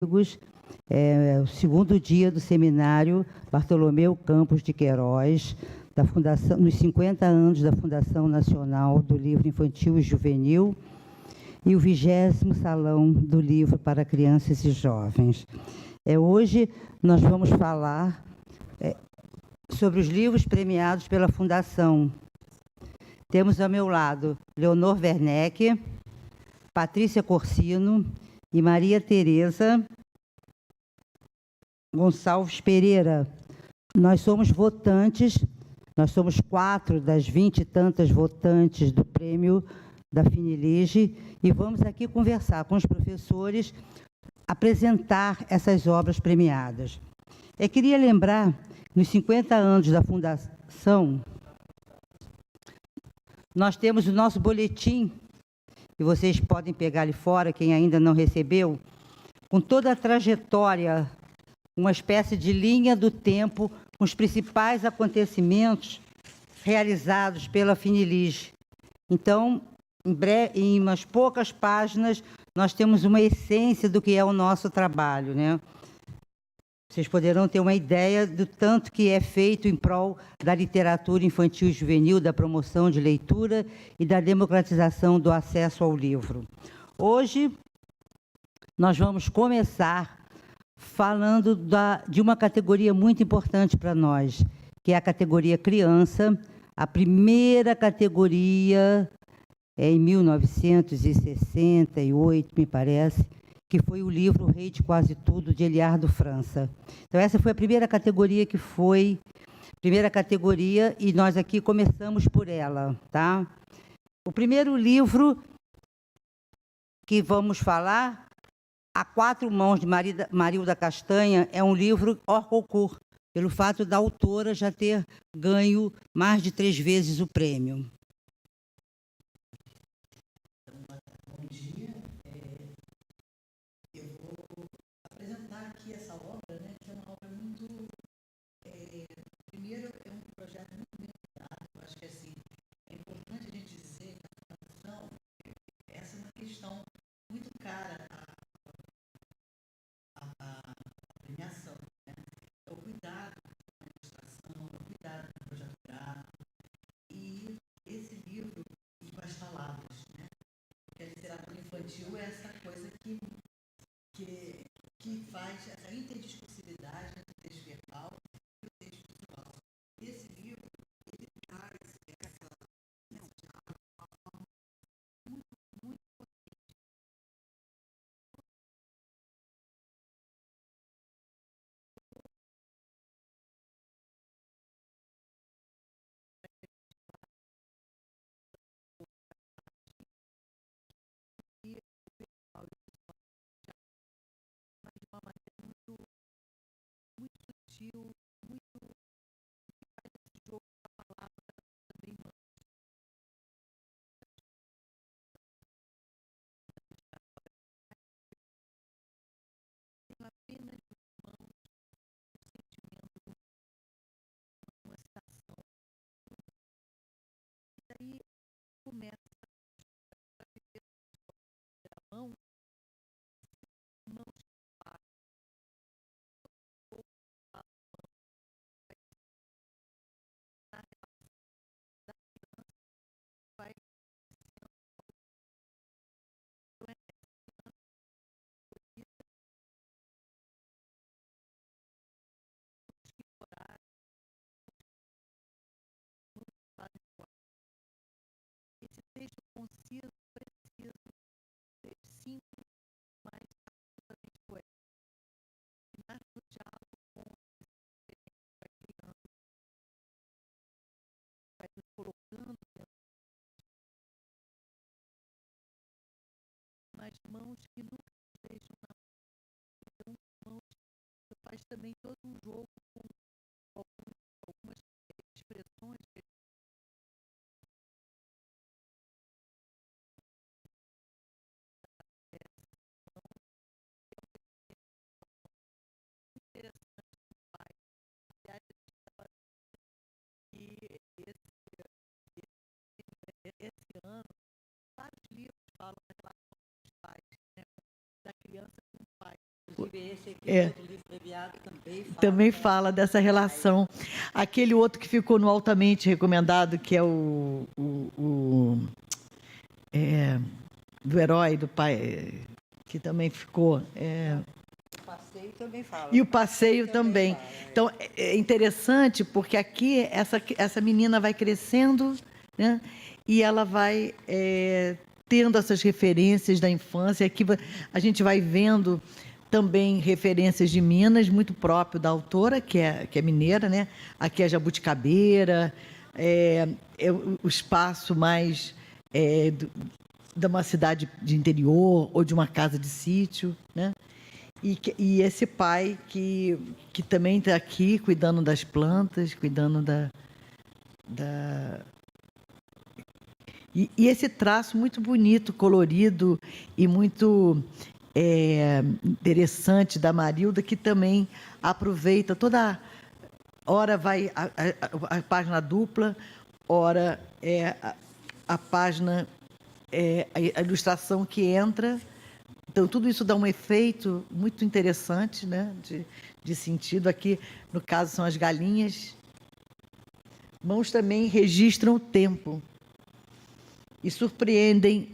amigos, o segundo dia do seminário Bartolomeu Campos de Queiroz, da Fundação, nos 50 anos da Fundação Nacional do Livro Infantil e Juvenil, e o 20º Salão do Livro para Crianças e Jovens. Hoje nós vamos falar sobre os livros premiados pela Fundação. Temos ao meu lado Leonor Werneck, Patrícia Corsino e Maria Tereza Gonçalves Pereira. Nós somos votantes, nós somos 4 das 20 e tantas votantes do prêmio da Finilige e vamos aqui conversar com os professores, apresentar essas obras premiadas. Eu queria lembrar, nos 50 anos da Fundação, nós temos o nosso boletim, que vocês podem pegar ali fora, quem ainda não recebeu, com toda a trajetória, uma espécie de linha do tempo, com os principais acontecimentos realizados pela Finilige. Então, em umas poucas páginas, nós temos uma essência do que é o nosso trabalho, né? Vocês poderão ter uma ideia do tanto que é feito em prol da literatura infantil e juvenil, da promoção de leitura e da democratização do acesso ao livro. Hoje, nós vamos começar falando de uma categoria muito importante para nós, que é a categoria criança, a primeira categoria em 1968, me parece, que foi o livro O Rei de Quase Tudo, de Eliardo França. Então, essa foi a primeira categoria e nós aqui começamos por ela, tá? O primeiro livro que vamos falar, A Quatro Mãos, de Marilda Castanha, é um livro hors concours, pelo fato da autora já ter ganho mais de 3 vezes o prêmio. Bom dia. Eu vou apresentar aqui essa obra, né, que é uma obra muito... primeiro, é um projeto muito bem cuidado. Eu acho que assim, é importante a gente dizer que a Fundação, essa é uma questão muito cara à premiação, né? É o cuidado com a ilustração, é o cuidado com o projeto gráfico. E esse livro, e com as palavras, né? Porque a literatura infantil é essa coisa que faz essa interdiscursividade entre o texto verbal e o texto visual. Esse livro, ele traz essa muito, muito potente. Mas de uma maneira muito, muito sutil, muito que faz esse jogo da palavra também tenho apenas nas mãos o sentimento de uma citação. E daí começa a viver a mão se ou a mão vai na relação da criança, vai sendo então essa criança escolhida, orar, fazem esse texto conciso, preciso, simples, mas absolutamente poético. E nasce no diálogo com esse diferente que vai criando, vai nos colocando nas mãos que nunca nos deixam na mão. Então, mãos que faz também todo um jogo com algumas expressões que interessante do pai. Aliás, a gente estava que esse ano, vários livros falam da relação dos pais, né? Da criança com o pai. Esse aqui, É. outro livro abreviado, Também fala dessa relação. Aquele outro que ficou no altamente recomendado, que é do herói, do pai, que também ficou. O passeio também fala. E o passeio também. fala, Então, é interessante, porque aqui essa menina vai crescendo, né? E ela vai tendo essas referências da infância. Aqui a gente vai vendo também referências de Minas, muito próprio da autora, que é mineira, né? Aqui é Jabuticabeira, o espaço mais de uma cidade de interior ou de uma casa de sítio, né? E esse pai que também está aqui cuidando das plantas, cuidando E esse traço muito bonito, colorido e muito interessante da Marilda, que também aproveita toda hora vai a página dupla, ora a página, a ilustração que entra. Então, tudo isso dá um efeito muito interessante, né, de sentido. Aqui, no caso, são as galinhas. Mãos também registram o tempo e surpreendem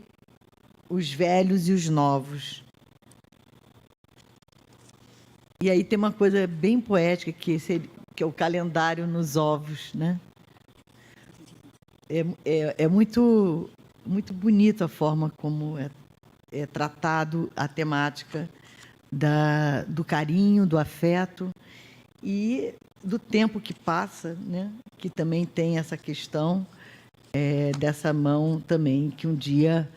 os velhos e os novos. E aí tem uma coisa bem poética, que é o calendário nos ovos, né? É muito, muito bonita a forma como é tratado a temática do carinho, do afeto e do tempo que passa, né? Que também tem essa questão dessa mão também, que um dia,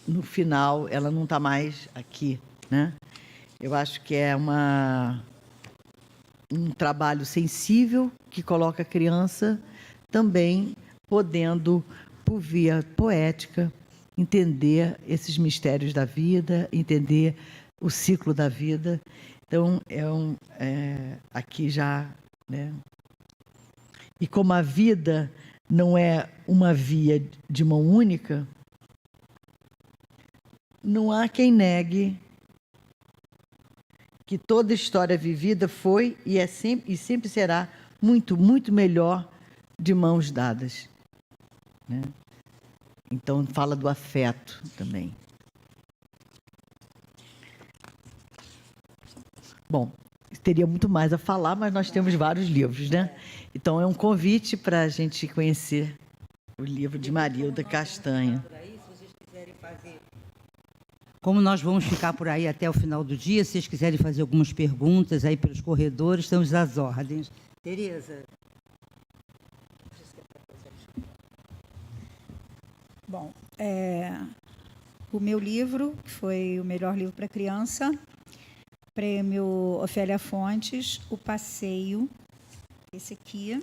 no final, ela não está mais aqui, né? Eu acho que é um trabalho sensível que coloca a criança também podendo, por via poética, entender esses mistérios da vida, entender o ciclo da vida. Então, aqui já, né? E como a vida não é uma via de mão única, não há quem negue que toda história vivida foi e sempre será muito, muito melhor de mãos dadas, né? Então, fala do afeto também. Bom, teria muito mais a falar, mas nós temos vários livros, né? Então, é um convite para a gente conhecer o livro de Marilda Castanha. Como nós vamos ficar por aí até o final do dia, se vocês quiserem fazer algumas perguntas aí pelos corredores, estamos às ordens. Tereza. Bom, o meu livro, que foi o melhor livro para criança, prêmio Ofélia Fontes, O Passeio, esse aqui,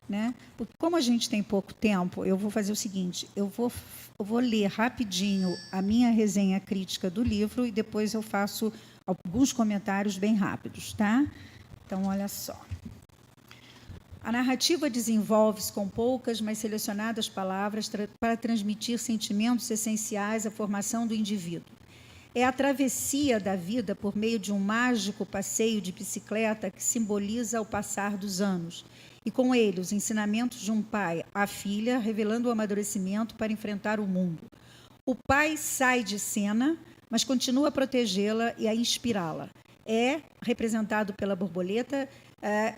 né? Porque como a gente tem pouco tempo, eu vou fazer o seguinte, eu vou ler rapidinho a minha resenha crítica do livro e depois eu faço alguns comentários bem rápidos, tá? Então, olha só. A narrativa desenvolve-se com poucas, mas selecionadas palavras para transmitir sentimentos essenciais à formação do indivíduo. É a travessia da vida por meio de um mágico passeio de bicicleta que simboliza o passar dos anos, e com ele os ensinamentos de um pai à filha, revelando o amadurecimento para enfrentar o mundo. O pai sai de cena, mas continua a protegê-la e a inspirá-la. É representado pela borboleta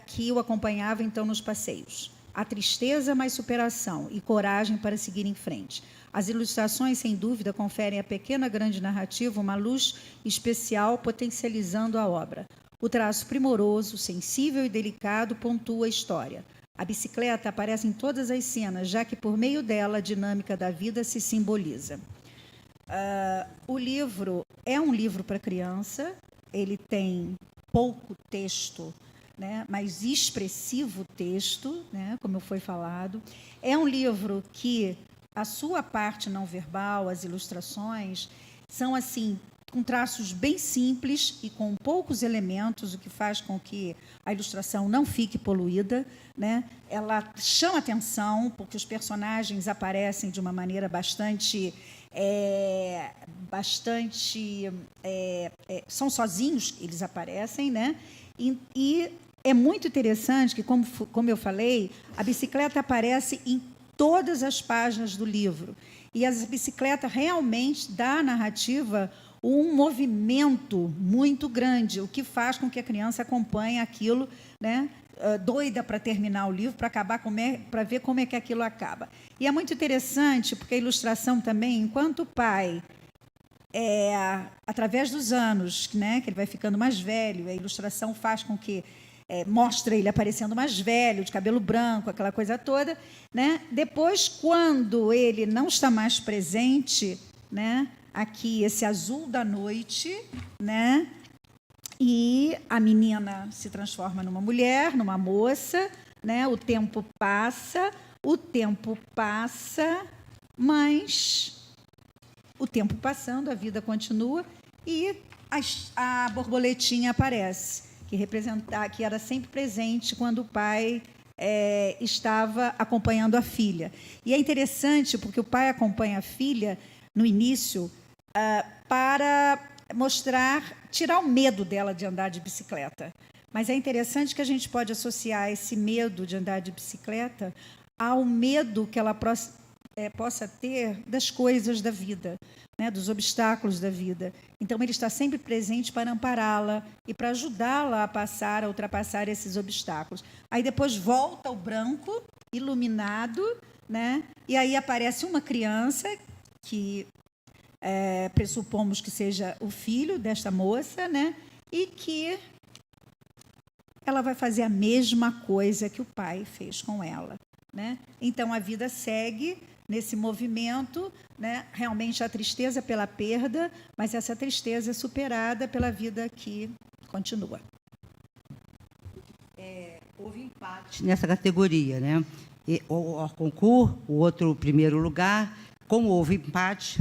que o acompanhava então nos passeios. A tristeza mais superação e coragem para seguir em frente. As ilustrações, sem dúvida, conferem à pequena grande narrativa uma luz especial, potencializando a obra. O traço primoroso, sensível e delicado pontua a história. A bicicleta aparece em todas as cenas, já que por meio dela a dinâmica da vida se simboliza. O livro é um livro para criança, ele tem pouco texto, né, mas expressivo texto, né, como foi falado. É um livro que a sua parte não verbal, as ilustrações, são assim, com traços bem simples e com poucos elementos, o que faz com que a ilustração não fique poluída, né? Ela chama atenção, porque os personagens aparecem de uma maneira bastante bastante... são sozinhos, eles aparecem, né? E é muito interessante que, como eu falei, a bicicleta aparece em todas as páginas do livro. E a bicicleta realmente dá à narrativa um movimento muito grande, o que faz com que a criança acompanhe aquilo, né, doida para terminar o livro, para ver como é que aquilo acaba. E é muito interessante, porque a ilustração também, enquanto o pai, através dos anos, né, que ele vai ficando mais velho, a ilustração faz com que mostra ele aparecendo mais velho, de cabelo branco, aquela coisa toda, né? Depois, quando ele não está mais presente, né, aqui esse azul da noite, né, e a menina se transforma numa mulher, numa moça, né? O tempo passa, mas o tempo passando, a vida continua e a borboletinha aparece, que era sempre presente quando o pai estava acompanhando a filha. E é interessante porque o pai acompanha a filha no início para tirar o medo dela de andar de bicicleta. Mas é interessante que a gente pode associar esse medo de andar de bicicleta ao medo que ela possa ter das coisas da vida, né, dos obstáculos da vida. Então, ele está sempre presente para ampará-la e para ajudá-la a ultrapassar esses obstáculos. Aí depois volta o branco, iluminado, né, e aí aparece uma criança que pressupomos que seja o filho desta moça, né, e que ela vai fazer a mesma coisa que o pai fez com ela, né? Então, a vida segue nesse movimento, né? Realmente a tristeza pela perda, mas essa tristeza é superada pela vida que continua. Houve empate nessa categoria, né? O concurso, o outro primeiro lugar. Como houve empate,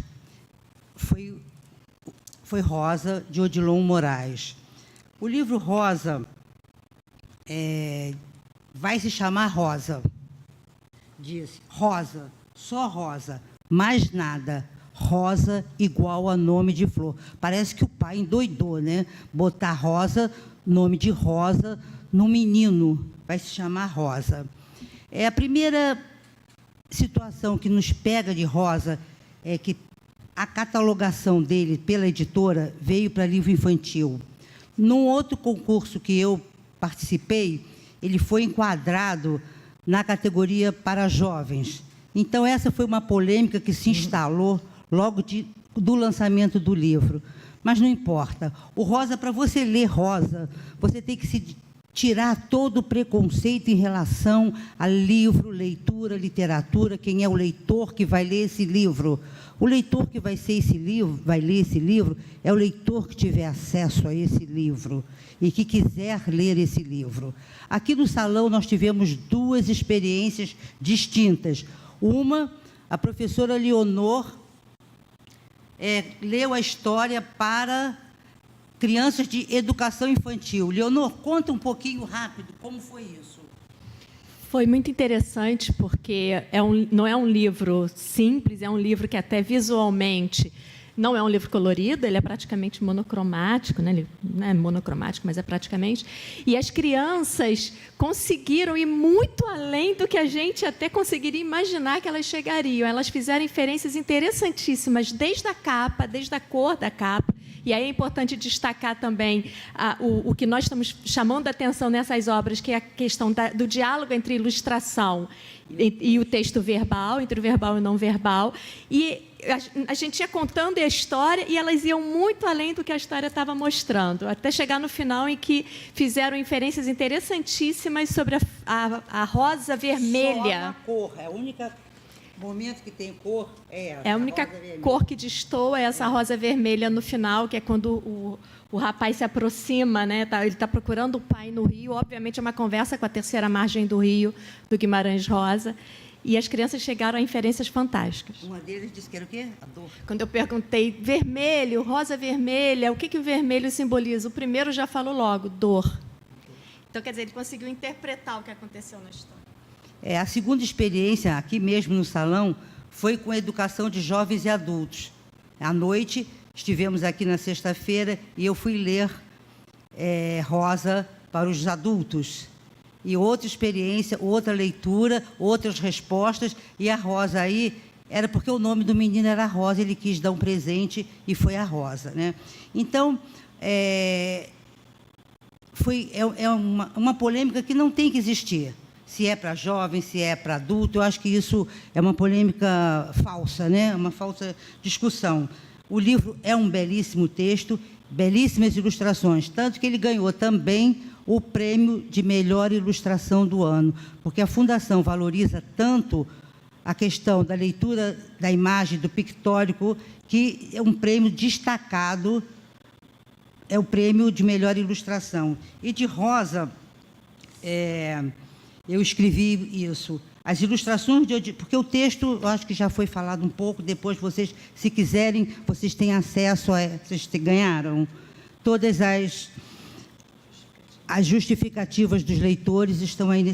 foi Rosa, de Odilon Moraes. O livro Rosa vai se chamar Rosa. Diz Rosa, só Rosa, mais nada. Rosa igual a nome de flor. Parece que o pai endoidou, né? Botar Rosa, nome de Rosa, no menino. Vai se chamar Rosa. A primeira situação que nos pega de Rosa é que a catalogação dele pela editora veio para livro infantil. Num outro concurso que eu participei, ele foi enquadrado na categoria para jovens. Então, essa foi uma polêmica que se instalou logo do lançamento do livro. Mas não importa. O Rosa, para você ler Rosa, você tem que tirar todo o preconceito em relação a livro, leitura, literatura, quem é o leitor que vai ler esse livro. O leitor que vai ler esse livro é o leitor que tiver acesso a esse livro e que quiser ler esse livro. Aqui no salão nós tivemos duas experiências distintas. Uma, a professora Leonor leu a história para crianças de educação infantil. Leonor, conta um pouquinho rápido como foi isso. Foi muito interessante, porque não é um livro simples, é um livro que até visualmente não é um livro colorido, ele é praticamente monocromático, né? Ele não é monocromático, mas é praticamente. E as crianças conseguiram ir muito além do que a gente até conseguiria imaginar que elas chegariam. Elas fizeram inferências interessantíssimas, desde a capa, desde a cor da capa. E aí é importante destacar também o que nós estamos chamando a atenção nessas obras, que é a questão do diálogo entre ilustração e o texto verbal, entre o verbal e o não verbal. E a gente ia contando a história e elas iam muito além do que a história estava mostrando, até chegar no final em que fizeram inferências interessantíssimas sobre a rosa vermelha. Só a cor, é a única momento que tem cor é a única cor que destoa, é essa rosa vermelha no final, que é quando o rapaz se aproxima, né? Ele está procurando o pai no rio. Obviamente, é uma conversa com a terceira margem do rio, do Guimarães Rosa. E as crianças chegaram a inferências fantásticas. Uma deles disse que era o quê? A dor. Quando eu perguntei, vermelho, rosa vermelha, o que o vermelho simboliza? O primeiro já falou logo, dor. Então, quer dizer, ele conseguiu interpretar o que aconteceu na história. A segunda experiência, aqui mesmo no salão, foi com a educação de jovens e adultos. À noite, estivemos aqui na sexta-feira e eu fui ler Rosa para os adultos. E outra experiência, outra leitura, outras respostas. E a Rosa aí, era porque o nome do menino era Rosa, ele quis dar um presente e foi a Rosa, né? Então, é uma polêmica que não tem que existir. Se é para jovem, se é para adulto, eu acho que isso é uma polêmica falsa, né? Uma falsa discussão. O livro é um belíssimo texto, belíssimas ilustrações, tanto que ele ganhou também o prêmio de melhor ilustração do ano, porque a Fundação valoriza tanto a questão da leitura da imagem, do pictórico, que é um prêmio destacado, é o prêmio de melhor ilustração. E de Rosa, eu escrevi isso. As ilustrações porque o texto, eu acho que já foi falado um pouco, depois vocês, se quiserem, vocês têm acesso vocês ganharam todas as justificativas dos leitores, estão aí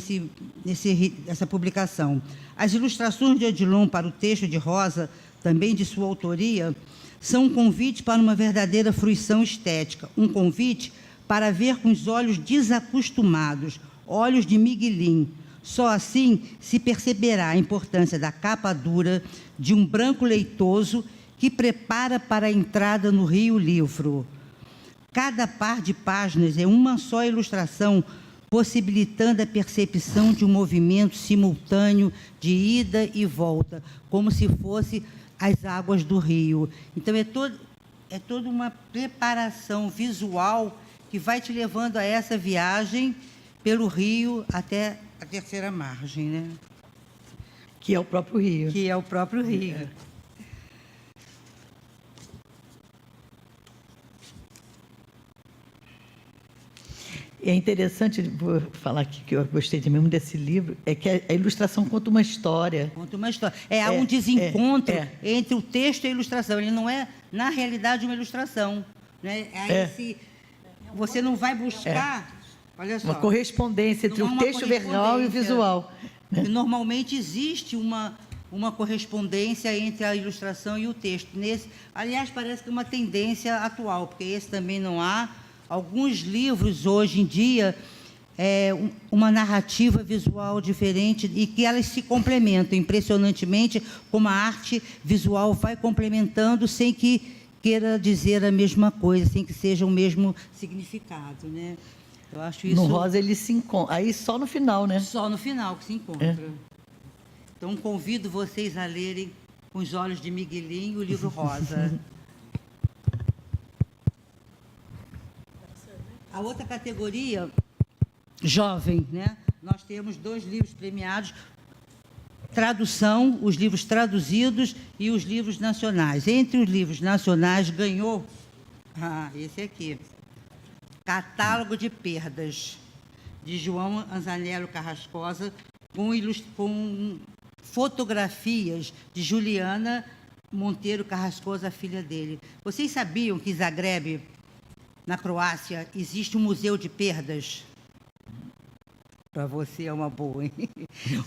nessa publicação. As ilustrações de Odilon para o texto de Rosa, também de sua autoria, são um convite para uma verdadeira fruição estética, um convite para ver com os olhos desacostumados, olhos de miguelim. Só assim se perceberá a importância da capa dura de um branco leitoso que prepara para a entrada no rio livro. Cada par de páginas é uma só ilustração, possibilitando a percepção de um movimento simultâneo de ida e volta, como se fosse as águas do rio. Então, é toda uma preparação visual que vai te levando a essa viagem pelo rio até a terceira margem, né? Que é o próprio rio. Que é o próprio rio. É interessante, vou falar aqui que eu gostei mesmo desse livro, é que a ilustração conta uma história. Conta uma história. Há um desencontro entre o texto e a ilustração. Ele não é, na realidade, uma ilustração, né? Você não vai buscar... Olha só, uma correspondência entre o texto verbal e o visual. Né? Normalmente existe uma correspondência entre a ilustração e o texto. Aliás, parece que é uma tendência atual, porque esse também não há. Alguns livros, hoje em dia, uma narrativa visual diferente e que elas se complementam impressionantemente, como a arte visual vai complementando sem que queira dizer a mesma coisa, sem que seja o mesmo significado, né? Eu acho isso... No Rosa ele se encontra, aí só no final, né? Só no final que se encontra. Então, convido vocês a lerem Com os Olhos de Miguelinho o livro Rosa. A outra categoria, jovem, né? Nós temos 2 livros premiados, tradução, os livros traduzidos e os livros nacionais. Entre os livros nacionais ganhou, esse aqui, Catálogo de Perdas, de João Anzanello Carrascosa, com fotografias de Juliana Monteiro Carrascosa, a filha dele. Vocês sabiam que em Zagreb, na Croácia, existe um museu de perdas? Para você é uma boa, hein?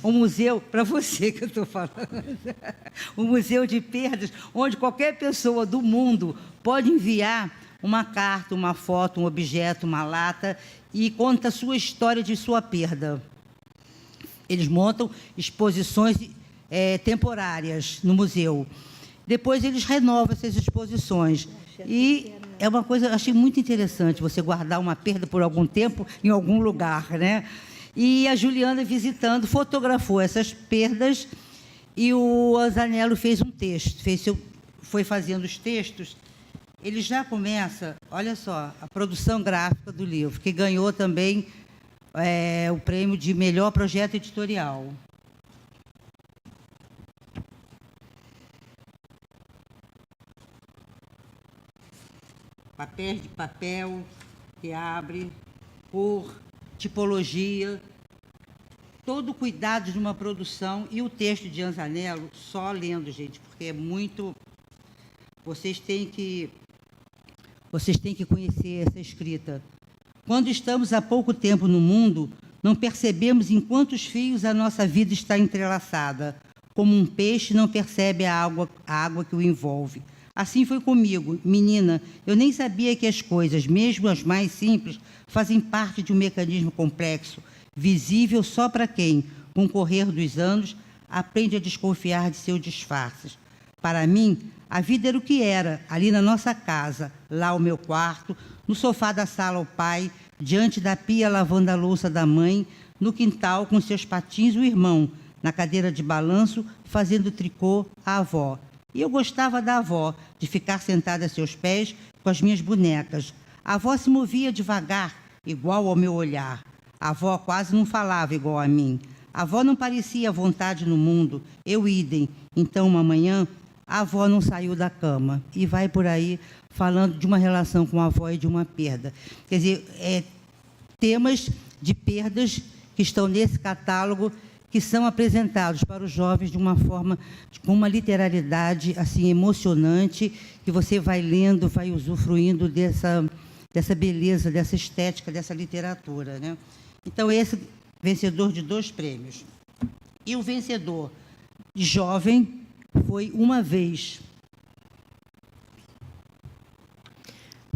Um museu, para você que eu estou falando, um museu de perdas, onde qualquer pessoa do mundo pode enviar uma carta, uma foto, um objeto, uma lata, e conta a sua história de sua perda. Eles montam exposições temporárias no museu. Depois eles renovam essas exposições. E é uma coisa, achei muito interessante você guardar uma perda por algum tempo em algum lugar, né? E a Juliana, visitando, fotografou essas perdas e o Anzanello fez um texto, foi fazendo os textos. Ele já começa, olha só, a produção gráfica do livro, que ganhou também o prêmio de melhor projeto editorial. Papéis de papel que abre, cor, tipologia, todo o cuidado de uma produção. E o texto de Anzanello, só lendo, gente, porque é muito... Vocês têm que conhecer essa escrita. Quando estamos há pouco tempo no mundo, não percebemos em quantos fios a nossa vida está entrelaçada. como um peixe não percebe a água que o envolve. Assim foi comigo. Menina, eu nem sabia que as coisas, mesmo as mais simples, fazem parte de um mecanismo complexo, visível só para quem, com o correr dos anos, aprende a desconfiar de seus disfarces. Para mim, a vida era o que era, ali na nossa casa, lá o meu quarto, no sofá da sala o pai, diante da pia lavando a louça da mãe, no quintal com seus patins o irmão, na cadeira de balanço, fazendo tricô a avó. E eu gostava da avó, de ficar sentada a seus pés com as minhas bonecas. A avó se movia devagar, igual ao meu olhar. A avó quase não falava igual a mim. A avó não parecia à vontade no mundo, eu idem. Então, uma manhã, a avó não saiu da cama. E vai por aí falando de uma relação com a avó e de uma perda. Quer dizer, temas de perdas que estão nesse catálogo, que são apresentados para os jovens de uma forma, com uma literalidade assim, emocionante, que você vai lendo, vai usufruindo dessa beleza, dessa estética, dessa literatura, né? Então, esse vencedor de 2 prêmios. E o vencedor de jovem foi Uma Vez.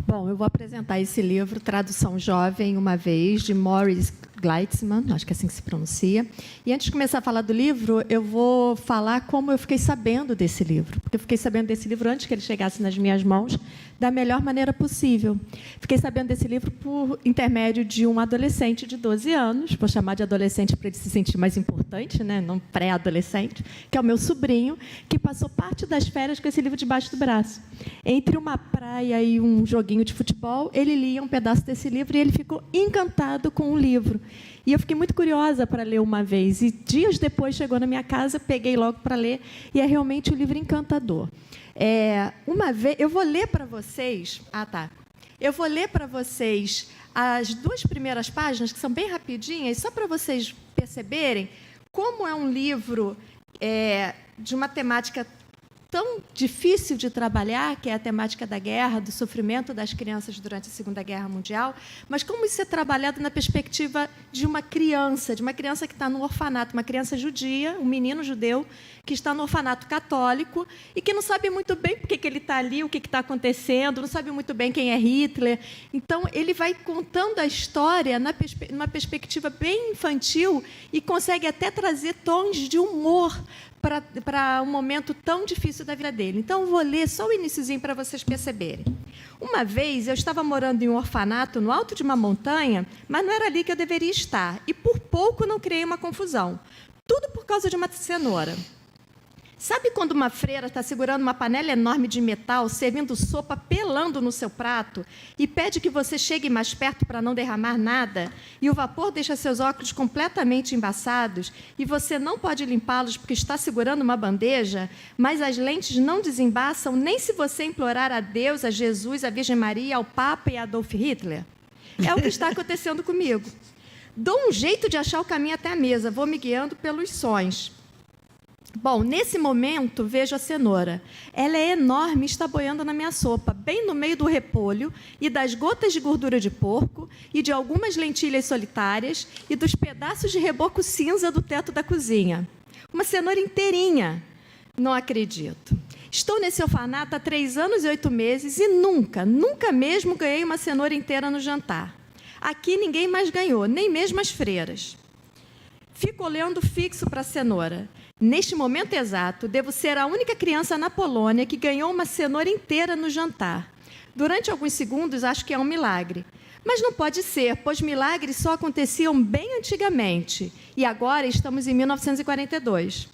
Bom, eu vou apresentar esse livro, Tradução Jovem, Uma Vez, de Morris Gleitzman, acho que é assim que se pronuncia. E antes de começar a falar do livro, eu vou falar como eu fiquei sabendo desse livro. Porque eu fiquei sabendo desse livro antes que ele chegasse nas minhas mãos, da melhor maneira possível. Fiquei sabendo desse livro por intermédio de um adolescente de 12 anos, vou chamar de adolescente para ele se sentir mais importante, né? Não pré-adolescente, que é o meu sobrinho, que passou parte das férias com esse livro debaixo do braço. Entre uma praia e um joguinho de futebol, ele lia um pedaço desse livro e ele ficou encantado com o livro. E eu fiquei muito curiosa para ler Uma Vez. E dias depois chegou na minha casa, peguei logo para ler, e é realmente um livro encantador. Uma vez, eu vou ler para vocês. Eu vou ler para vocês as 2 primeiras páginas, que são bem rapidinhas, só para vocês perceberem como é um livro de uma temática tão difícil de trabalhar, que é a temática da guerra, do sofrimento das crianças durante a Segunda Guerra Mundial, mas como isso é trabalhado na perspectiva de uma criança que está no orfanato, uma criança judia, um menino judeu, que está no orfanato católico e que não sabe muito bem por que ele está ali, o que está acontecendo, não sabe muito bem quem é Hitler. Então, ele vai contando a história numa perspectiva bem infantil e consegue até trazer tons de humor para um momento tão difícil da vida dele. Então, eu vou ler só o iniciozinho para vocês perceberem. Uma vez, eu estava morando em um orfanato no alto de uma montanha, mas não era ali que eu deveria estar. E, por pouco, não criei uma confusão. Tudo por causa de uma cenoura. Sabe quando uma freira está segurando uma panela enorme de metal, servindo sopa pelando no seu prato, e pede que você chegue mais perto para não derramar nada, e o vapor deixa seus óculos completamente embaçados, e você não pode limpá-los porque está segurando uma bandeja, mas as lentes não desembaçam nem se você implorar a Deus, a Jesus, a Virgem Maria, ao Papa e a Adolf Hitler? É o que está acontecendo comigo. Dou um jeito de achar o caminho até a mesa, vou me guiando pelos sons. Bom, nesse momento, vejo a cenoura. Ela é enorme e está boiando na minha sopa, bem no meio do repolho e das gotas de gordura de porco e de algumas lentilhas solitárias e dos pedaços de reboco cinza do teto da cozinha. Uma cenoura inteirinha. Não acredito. Estou nesse orfanato há 3 anos e 8 meses e nunca mesmo ganhei uma cenoura inteira no jantar. Aqui ninguém mais ganhou, nem mesmo as freiras. Fico olhando fixo para a cenoura. Neste momento exato, devo ser a única criança na Polônia que ganhou uma cenoura inteira no jantar. Durante alguns segundos, acho que é um milagre. Mas não pode ser, pois milagres só aconteciam bem antigamente. E agora estamos em 1942.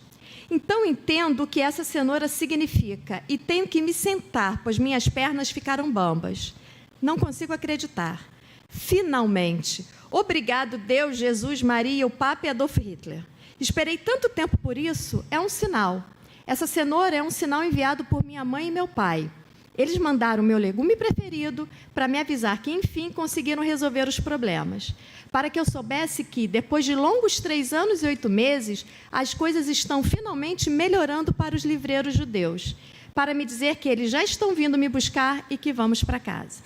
Então entendo o que essa cenoura significa e tenho que me sentar, pois minhas pernas ficaram bambas. Não consigo acreditar. Finalmente. Obrigado, Deus, Jesus, Maria, o Papa e Adolf Hitler. Esperei tanto tempo por isso, é um sinal. Essa cenoura é um sinal enviado por minha mãe e meu pai. Eles mandaram o meu legume preferido para me avisar que, enfim, conseguiram resolver os problemas. Para que eu soubesse que, depois de longos 3 anos e 8 meses, as coisas estão finalmente melhorando para os livreiros judeus. Para me dizer que eles já estão vindo me buscar e que vamos para casa.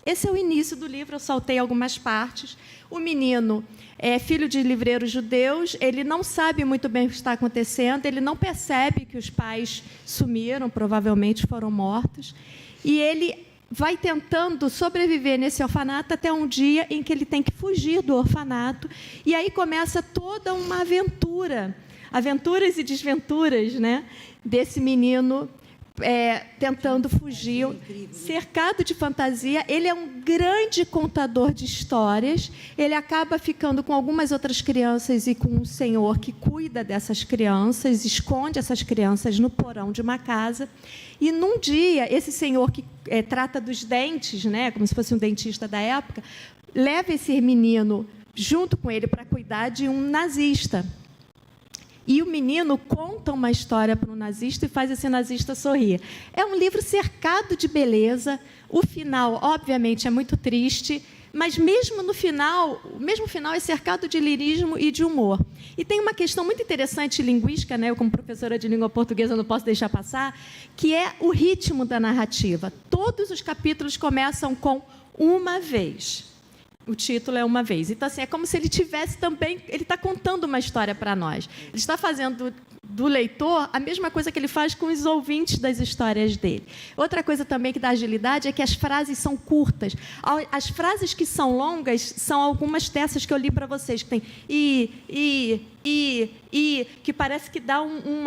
esse é o início do livro, eu saltei algumas partes. O menino é filho de livreiros judeus, ele não sabe muito bem o que está acontecendo, ele não percebe que os pais sumiram, provavelmente foram mortos, e ele vai tentando sobreviver nesse orfanato até um dia em que ele tem que fugir do orfanato, e aí começa toda uma aventura, aventuras e desventuras, né, desse menino tentando fugir, cercado de fantasia. Ele é um grande contador de histórias, ele acaba ficando com algumas outras crianças e com um senhor que cuida dessas crianças, esconde essas crianças no porão de uma casa, e num dia, esse senhor que trata dos dentes, né, como se fosse um dentista da época, leva esse menino junto com ele para cuidar de um nazista. E o menino conta uma história para o nazista e faz esse nazista sorrir. É um livro cercado de beleza. O final, obviamente, é muito triste, mas mesmo no final, o mesmo final é cercado de lirismo e de humor. E tem uma questão muito interessante linguística, né? Eu, como professora de língua portuguesa, não posso deixar passar, que é o ritmo da narrativa. Todos os capítulos começam com uma vez. O título é Uma Vez. Então, assim, é como se ele tivesse também... Ele está contando uma história para nós. Ele está fazendo do leitor a mesma coisa que ele faz com os ouvintes das histórias dele. Outra coisa também que dá agilidade é que as frases são curtas. As frases que são longas são algumas dessas que eu li para vocês, que tem que parece que dá um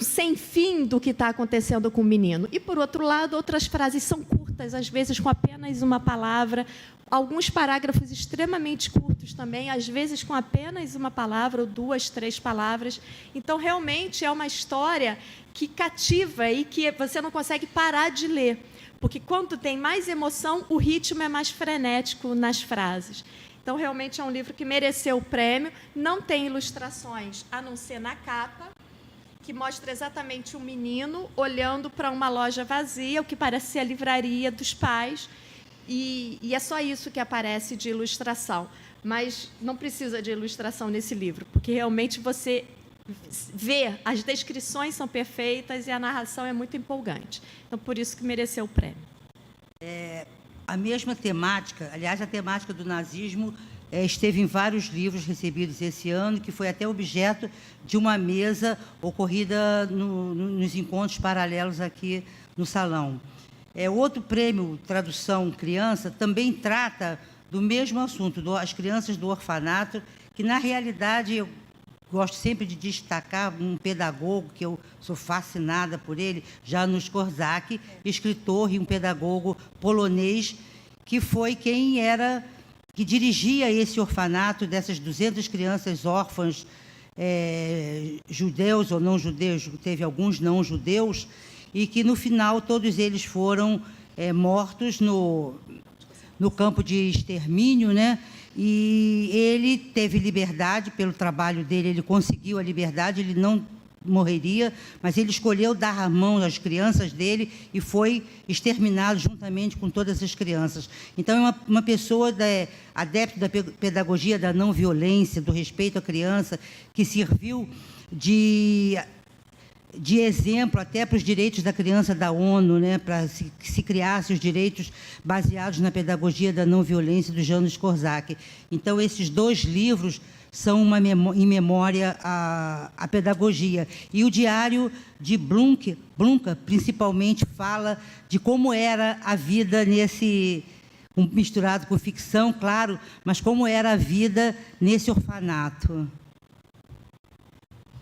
sem fim do que está acontecendo com o menino. E, por outro lado, outras frases são curtas, às vezes com apenas uma palavra, alguns parágrafos extremamente curtos também, às vezes com apenas uma palavra ou 2, 3 palavras. Então, realmente, é uma história que cativa e que você não consegue parar de ler, porque, quando tem mais emoção, o ritmo é mais frenético nas frases. Então, realmente, é um livro que mereceu o prêmio. Não tem ilustrações, a não ser na capa, que mostra exatamente um menino olhando para uma loja vazia, o que parece ser a livraria dos pais, e é só isso que aparece de ilustração. Mas não precisa de ilustração nesse livro, porque realmente você vê, as descrições são perfeitas e a narração é muito empolgante. Então, por isso que mereceu o prêmio. A mesma temática, aliás, a temática do nazismo esteve em vários livros recebidos esse ano, que foi até objeto de uma mesa ocorrida nos encontros paralelos aqui no salão. Outro prêmio, Tradução Criança, também trata do mesmo assunto, as crianças do orfanato, que, na realidade, eu gosto sempre de destacar um pedagogo, que eu sou fascinada por ele, Janusz Korczak, escritor e um pedagogo polonês, que foi que dirigia esse orfanato dessas 200 crianças órfãs, judeus ou não judeus, teve alguns não judeus, e que, no final, todos eles foram mortos no campo de extermínio, né? E ele teve liberdade pelo trabalho dele, ele conseguiu a liberdade, ele não morreria, mas ele escolheu dar a mão às crianças dele e foi exterminado juntamente com todas as crianças. Então, é uma pessoa adepta da pedagogia da não violência, do respeito à criança, que serviu de exemplo até para os direitos da criança da ONU, né, para que se criasse os direitos baseados na pedagogia da não violência do Janusz Korczak. Então, esses 2 livros são em memória à pedagogia. E o diário de Blunka, principalmente, fala de como era a vida misturado com ficção, claro, mas como era a vida nesse orfanato.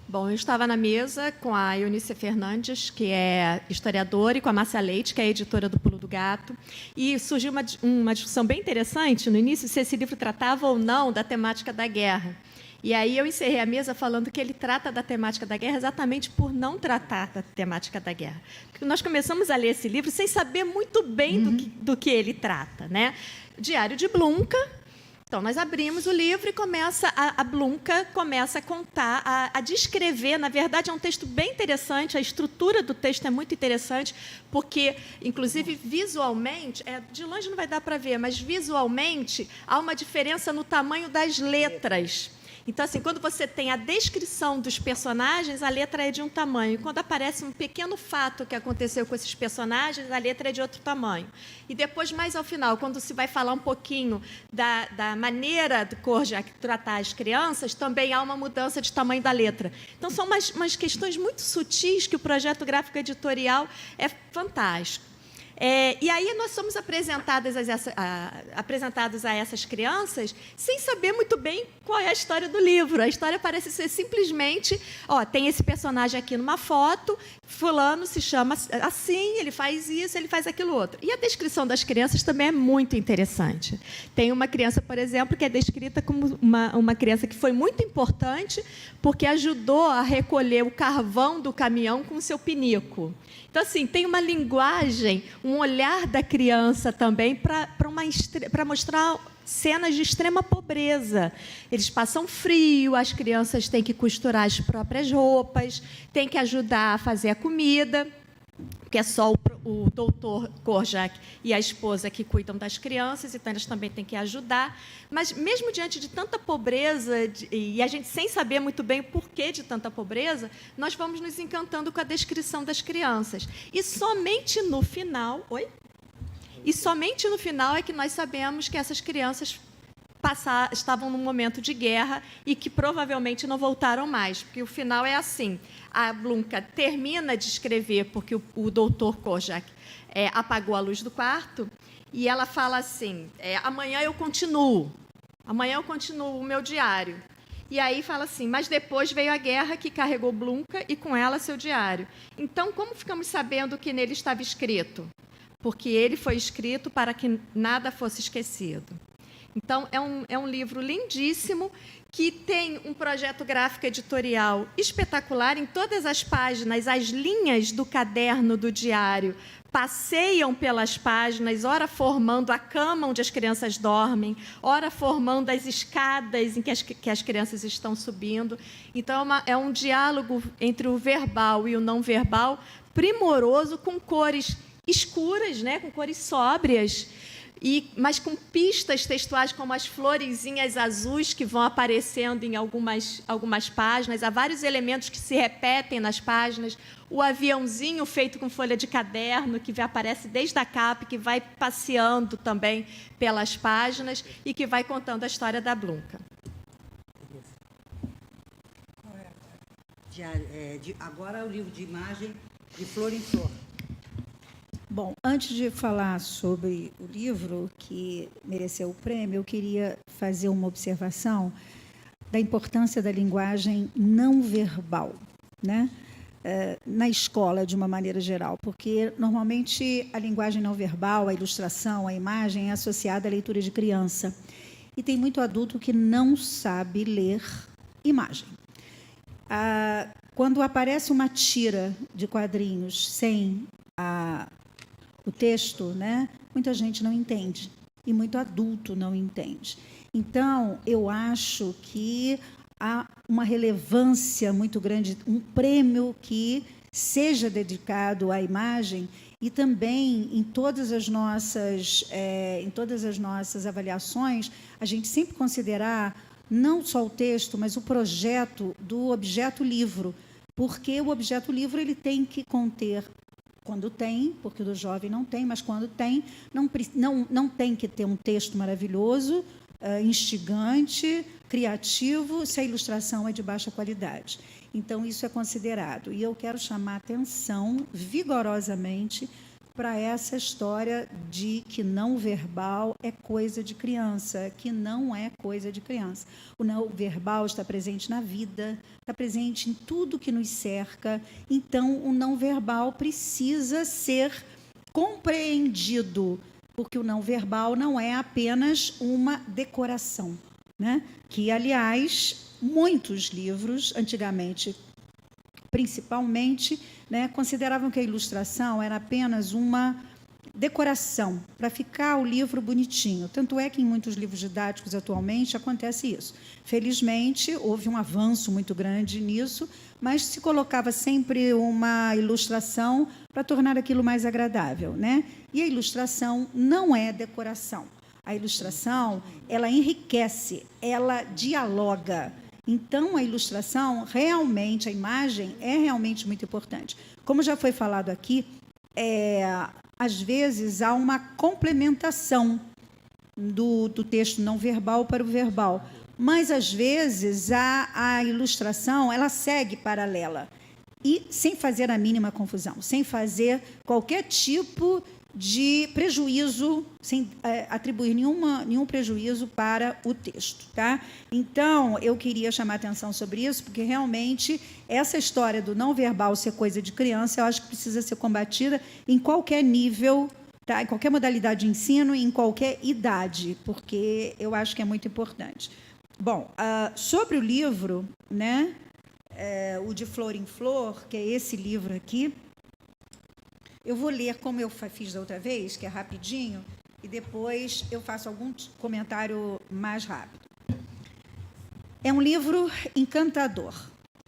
Bom, eu estava na mesa com a Eunice Fernandes, que é historiadora, e com a Márcia Leite, que é editora do Pulo do Gato, e surgiu uma discussão bem interessante no início, se esse livro tratava ou não da temática da guerra. E aí eu encerrei a mesa falando que ele trata da temática da guerra exatamente por não tratar da temática da guerra. Porque nós começamos a ler esse livro sem saber muito bem do que ele trata, né? Diário de Blunka. Então, nós abrimos o livro e a Blunka começa a contar, a descrever. Na verdade, é um texto bem interessante, a estrutura do texto é muito interessante, porque, inclusive, visualmente, de longe não vai dar para ver, mas visualmente há uma diferença no tamanho das letras. Então, assim, quando você tem a descrição dos personagens, a letra é de um tamanho. Quando aparece um pequeno fato que aconteceu com esses personagens, a letra é de outro tamanho. E depois, mais ao final, quando se vai falar um pouquinho da maneira do Dvořák tratar as crianças, também há uma mudança de tamanho da letra. Então, são umas questões muito sutis que o projeto gráfico editorial é fantástico. E aí nós somos apresentados a essas crianças sem saber muito bem qual é a história do livro. A história parece ser simplesmente, tem esse personagem aqui numa foto, fulano se chama assim, ele faz isso, ele faz aquilo outro. E a descrição das crianças também é muito interessante. Tem uma criança, por exemplo, que é descrita como uma criança que foi muito importante porque ajudou a recolher o carvão do caminhão com o seu pinico. Então, assim, tem uma linguagem, um olhar da criança também para mostrar cenas de extrema pobreza. Eles passam frio, as crianças têm que costurar as próprias roupas, têm que ajudar a fazer a comida, que é só o doutor Dvořák e a esposa que cuidam das crianças, então elas também têm que ajudar. Mas, mesmo diante de tanta pobreza, e a gente sem saber muito bem o porquê de tanta pobreza, nós vamos nos encantando com a descrição das crianças. E somente no final... E somente no final é que nós sabemos que essas crianças estavam num momento de guerra e que provavelmente não voltaram mais, porque o final é assim. A Blunka termina de escrever porque o doutor Dvořák apagou a luz do quarto e ela fala assim, amanhã eu continuo o meu diário. E aí fala assim, mas depois veio a guerra que carregou Blunka e com ela seu diário. Então, como ficamos sabendo que nele estava escrito? Porque ele foi escrito para que nada fosse esquecido. Então, é um livro lindíssimo, que tem um projeto gráfico editorial espetacular. Em todas as páginas, as linhas do caderno do diário passeiam pelas páginas, ora formando a cama onde as crianças dormem, ora formando as escadas em que as crianças estão subindo. Então, é um diálogo entre o verbal e o não verbal primoroso, com cores escuras, né, com cores sóbrias, mas com pistas textuais, como as florezinhas azuis que vão aparecendo em algumas páginas. Há vários elementos que se repetem nas páginas. O aviãozinho feito com folha de caderno, que aparece desde a capa, que vai passeando também pelas páginas e que vai contando a história da Blunka. Agora é o livro de imagem de Flor em Flor. Bom, antes de falar sobre o livro que mereceu o prêmio, eu queria fazer uma observação da importância da linguagem não verbal, né? Na escola, de uma maneira geral, porque, normalmente, a linguagem não verbal, a ilustração, a imagem é associada à leitura de criança. E tem muito adulto que não sabe ler imagem. Quando aparece uma tira de quadrinhos sem o texto, né, muita gente não entende, e muito adulto não entende. Então, eu acho que há uma relevância muito grande, um prêmio que seja dedicado à imagem, e também em todas as nossas avaliações, a gente sempre considerar não só o texto, mas o projeto do objeto livro, porque o objeto livro ele tem que conter, quando tem, porque o do jovem não tem, mas quando tem, não tem que ter um texto maravilhoso, instigante, criativo, se a ilustração é de baixa qualidade. Então, isso é considerado. E eu quero chamar a atenção, vigorosamente, para essa história de que não verbal é coisa de criança, que não é coisa de criança. O não verbal está presente na vida, está presente em tudo que nos cerca. Então, o não verbal precisa ser compreendido, porque o não verbal não é apenas uma decoração, né? Que, aliás, muitos livros, antigamente, principalmente, né, consideravam que a ilustração era apenas uma decoração, para ficar o livro bonitinho. Tanto é que em muitos livros didáticos atualmente acontece isso. Felizmente, houve um avanço muito grande nisso, mas se colocava sempre uma ilustração para tornar aquilo mais agradável, né? E a ilustração não é decoração. A ilustração, ela enriquece, ela dialoga. Então, a ilustração, realmente, a imagem é realmente muito importante. Como já foi falado aqui, às vezes há uma complementação do texto não verbal para o verbal, mas, às vezes, a ilustração ela segue paralela, e sem fazer a mínima confusão, sem fazer qualquer tipo de prejuízo, sem atribuir nenhum prejuízo para o texto, tá? Então, eu queria chamar a atenção sobre isso, porque realmente essa história do não verbal ser coisa de criança, eu acho que precisa ser combatida em qualquer nível, tá? Em qualquer modalidade de ensino, em qualquer idade, porque eu acho que é muito importante. Bom, sobre o livro, né? O De Flor em Flor, que é esse livro aqui, eu vou ler como eu fiz da outra vez, que é rapidinho, e depois eu faço algum comentário mais rápido. É um livro encantador.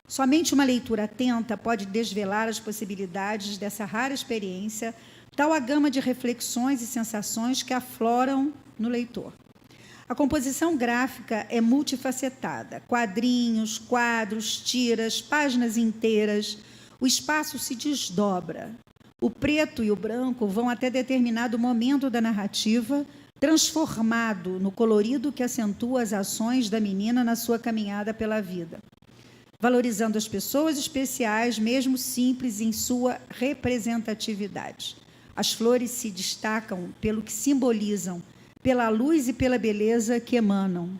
Somente uma leitura atenta pode desvelar as possibilidades dessa rara experiência, tal a gama de reflexões e sensações que afloram no leitor. A composição gráfica é multifacetada, quadrinhos, quadros, tiras, páginas inteiras, o espaço se desdobra. O preto e o branco vão até determinado momento da narrativa, transformado no colorido que acentua as ações da menina na sua caminhada pela vida, valorizando as pessoas especiais, mesmo simples em sua representatividade. As flores se destacam pelo que simbolizam, pela luz e pela beleza que emanam.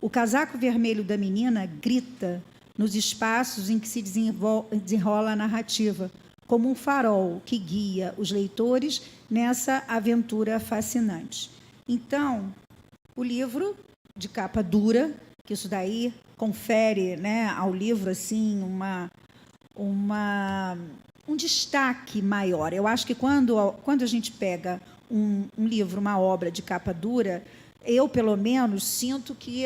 O casaco vermelho da menina grita nos espaços em que se desenrola a narrativa, como um farol que guia os leitores nessa aventura fascinante. Então, o livro de capa dura, que isso daí confere, né, ao livro assim, um destaque maior. Eu acho que quando a gente pega um livro, uma obra de capa dura, eu, pelo menos, sinto que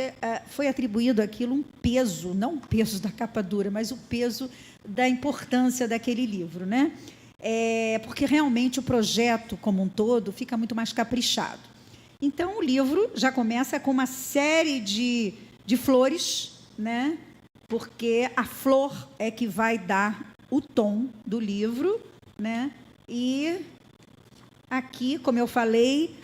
foi atribuído àquilo um peso, não o peso da capa dura, mas o peso da importância daquele livro, né? Porque realmente o projeto como um todo fica muito mais caprichado. Então, o livro já começa com uma série de flores, né? Porque a flor é que vai dar o tom do livro, né? E aqui, como eu falei,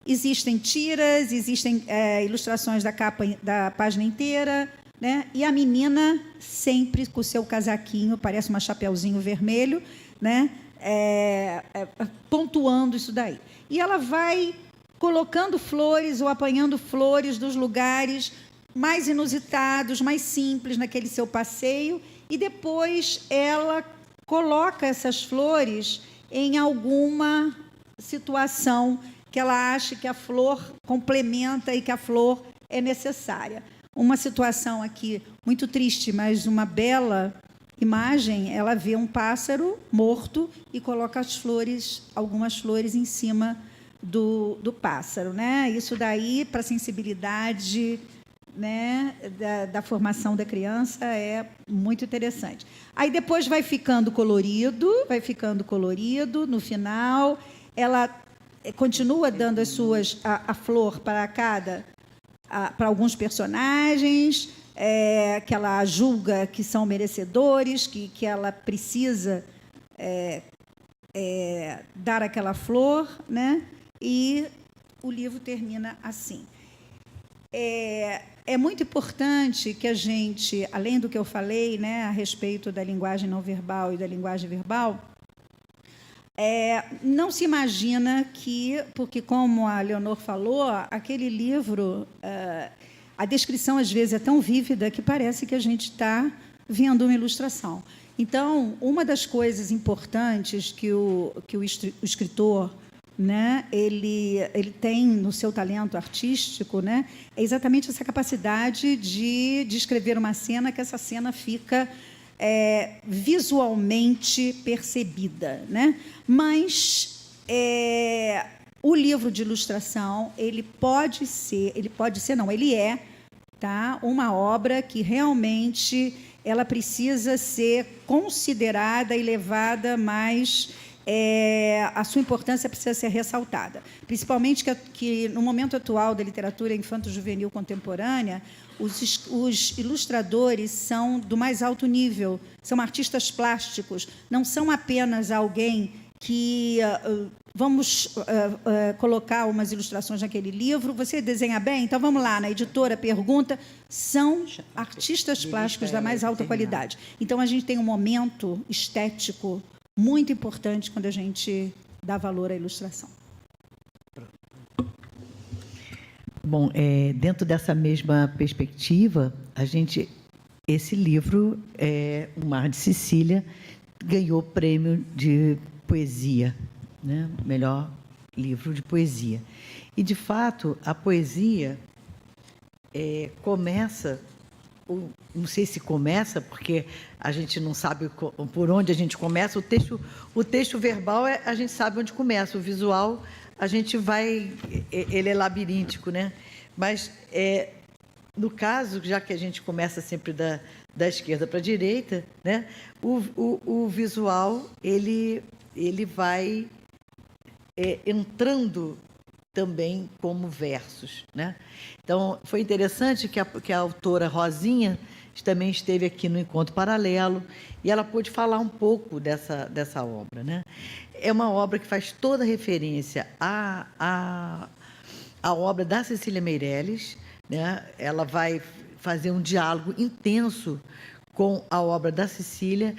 existem tiras, existem ilustrações da capa, da página inteira, né? E a menina sempre com o seu casaquinho, parece um chapeuzinho vermelho, né? Pontuando isso daí. E ela vai colocando flores ou apanhando flores dos lugares mais inusitados, mais simples naquele seu passeio, e depois ela coloca essas flores em alguma situação que ela acha que a flor complementa e que a flor é necessária. Uma situação aqui muito triste, mas uma bela imagem, ela vê um pássaro morto e coloca as flores, algumas flores em cima do pássaro, né? Isso daí, para a sensibilidade, né, da formação da criança, é muito interessante. Aí depois vai ficando colorido, no final ela continua dando a flor para alguns personagens, que ela julga que são merecedores, que ela precisa dar aquela flor, né? E o livro termina assim. É muito importante que a gente, além do que eu falei, né, a respeito da linguagem não verbal e da linguagem verbal, não se imagina que, porque como a Leonor falou, aquele livro, a descrição às vezes é tão vívida que parece que a gente está vendo uma ilustração. Então, uma das coisas importantes que o escritor, né, ele tem no seu talento artístico, né, é exatamente essa capacidade de descrever uma cena, que essa cena fica visualmente percebida, né? Mas o livro de ilustração, ele é, tá, uma obra que realmente ela precisa ser considerada e levada mais a sua importância precisa ser ressaltada. Principalmente que no momento atual da literatura infanto-juvenil contemporânea, os ilustradores são do mais alto nível, são artistas plásticos, não são apenas alguém que vamos colocar umas ilustrações naquele livro, você desenha bem? Então vamos lá, na editora pergunta, são artistas plásticos da mais alta qualidade. Então a gente tem um momento estético muito importante quando a gente dá valor à ilustração. Bom, dentro dessa mesma perspectiva, esse livro, O Mar de Sicília, ganhou prêmio de poesia, né? Melhor livro de poesia. E, de fato, a poesia começa, não sei se começa, porque a gente não sabe por onde a gente começa. O texto verbal, a gente sabe onde começa. O visual, a gente vai... Ele é labiríntico, né? Mas, no caso, já que a gente começa sempre da esquerda para a direita, né? O visual, ele vai entrando também como versos, né? Então, foi interessante que a autora Rosinha também esteve aqui no Encontro Paralelo e ela pôde falar um pouco dessa obra, né? É uma obra que faz toda referência à obra da Cecília Meirelles, né? Ela vai fazer um diálogo intenso com a obra da Cecília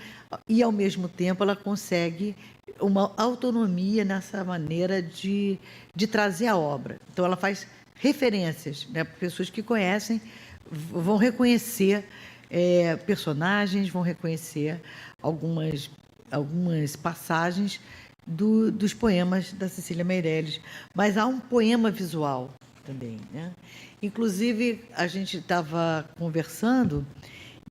e, ao mesmo tempo, ela consegue uma autonomia nessa maneira de trazer a obra. Então, ela faz referências, né? Pessoas que conhecem vão reconhecer personagens, vão reconhecer algumas passagens dos poemas da Cecília Meirelles. Mas há um poema visual também, né? Inclusive, a gente estava conversando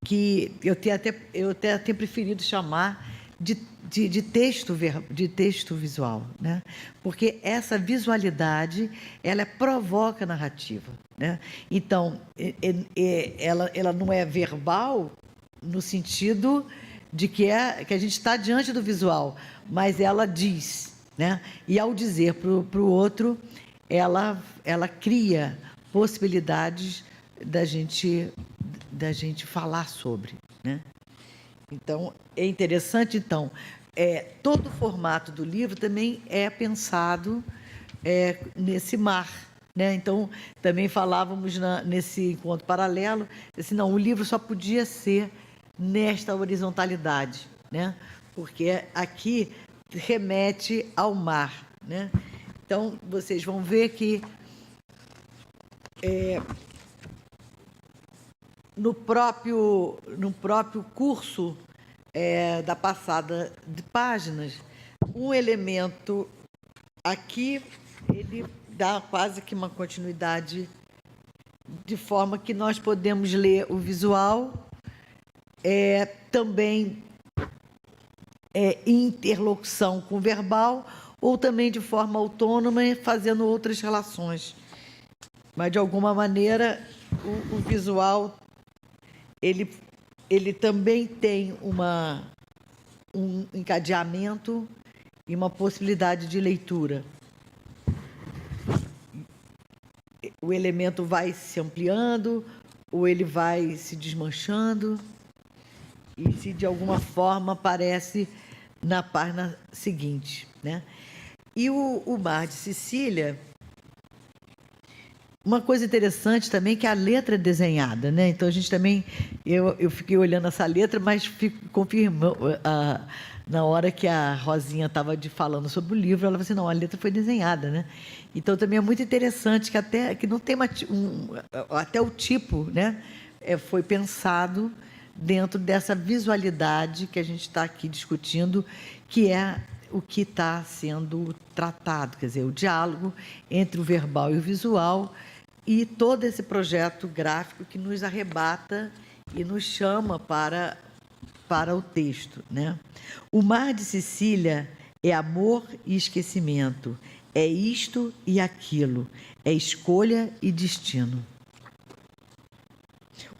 que eu tenho até preferido chamar de texto visual, né? Porque essa visualidade, ela provoca narrativa, né? Então, ela não é verbal no sentido de que a gente está diante do visual, mas ela diz, né? E, ao dizer para o outro, ela cria possibilidades da gente falar sobre, né? Então, é interessante. Então, todo o formato do livro também é pensado nesse mar, né? Então, também falávamos nesse encontro paralelo, assim, não, o livro só podia ser nesta horizontalidade, né? Porque aqui remete ao mar, né? Então, vocês vão ver que no próprio curso da passada de páginas, um elemento aqui, ele dá quase que uma continuidade, de forma que nós podemos ler o visual, também em interlocução com o verbal, ou também de forma autônoma, fazendo outras relações. Mas, de alguma maneira, o visual, ele também tem um encadeamento e uma possibilidade de leitura. O elemento vai se ampliando, ou ele vai se desmanchando, e se de alguma forma aparece na página seguinte, né? E o Mar de Sicília, uma coisa interessante também, que a letra é desenhada, né? Então, a gente também... Eu fiquei olhando essa letra, mas confirmou... Na hora que a Rosinha estava falando sobre o livro, ela falou assim, não, a letra foi desenhada, né? Então, também é muito interessante que não tem até o tipo, né? Foi pensado dentro dessa visualidade que a gente está aqui discutindo, que é o que está sendo tratado, quer dizer, o diálogo entre o verbal e o visual, e todo esse projeto gráfico que nos arrebata e nos chama para o texto, né? O Mar de Sicília é amor e esquecimento, é isto e aquilo, é escolha e destino.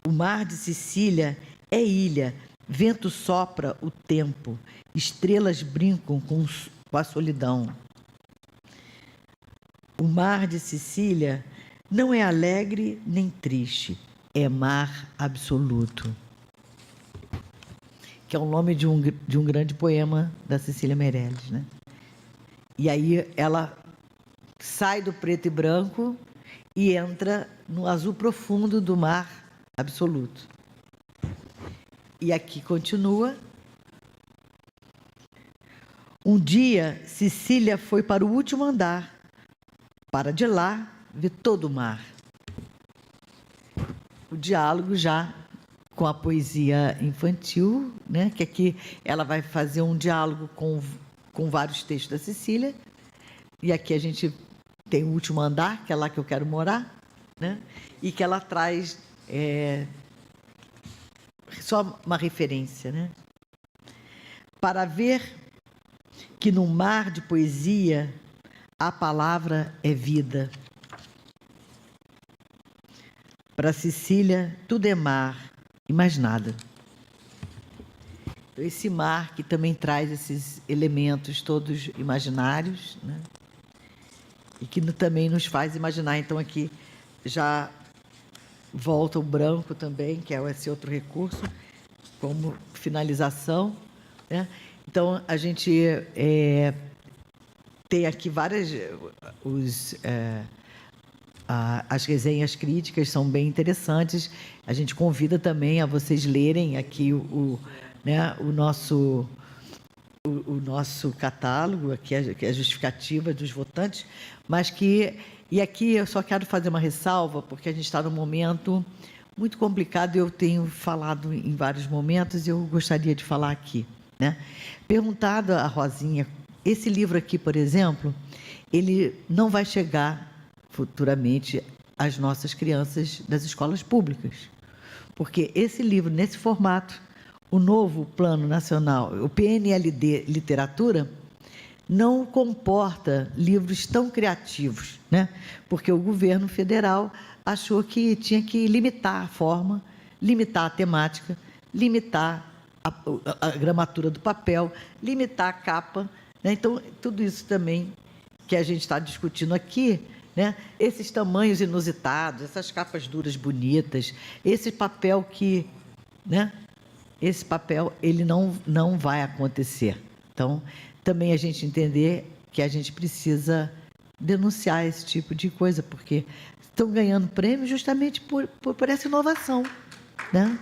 O Mar de Sicília é ilha, vento sopra o tempo, estrelas brincam com a solidão. O mar de Sicília não é alegre nem triste, é mar absoluto. Que é o nome de um grande poema da Cecília Meirelles, né? E aí ela sai do preto e branco e entra no azul profundo do mar absoluto. E aqui continua. Um dia, Cecília foi para o último andar, para de lá ver todo o mar. O diálogo já com a poesia infantil, né? Que aqui ela vai fazer um diálogo com vários textos da Cecília. E aqui a gente tem o último andar, que é lá que eu quero morar, né? E que ela traz só uma referência, né? Para ver que no mar de poesia a palavra é vida. Para Cecília, tudo é mar e mais nada. Então, esse mar que também traz esses elementos todos imaginários, né? E que também nos faz imaginar. Então, aqui já volta o branco também, que é esse outro recurso, como finalização, né? Então, a gente tem aqui várias... as resenhas críticas são bem interessantes. A gente convida também a vocês lerem aqui o nosso catálogo, aqui é a justificativa dos votantes, mas que... E aqui eu só quero fazer uma ressalva, porque a gente está num momento muito complicado, eu tenho falado em vários momentos, e eu gostaria de falar aqui, né? Perguntado a Rosinha, esse livro aqui, por exemplo, ele não vai chegar futuramente às nossas crianças das escolas públicas, porque esse livro, nesse formato, o novo Plano Nacional, o PNLD Literatura, não comporta livros tão criativos, né? Porque o governo federal achou que tinha que limitar a forma, limitar a temática, limitar a gramatura do papel, limitar a capa, né? Então, tudo isso também que a gente está discutindo aqui, né? Esses tamanhos inusitados, essas capas duras bonitas, esse papel que, né? Esse papel, ele não vai acontecer. Então, também a gente entender que a gente precisa denunciar esse tipo de coisa, porque estão ganhando prêmio justamente por essa inovação, né?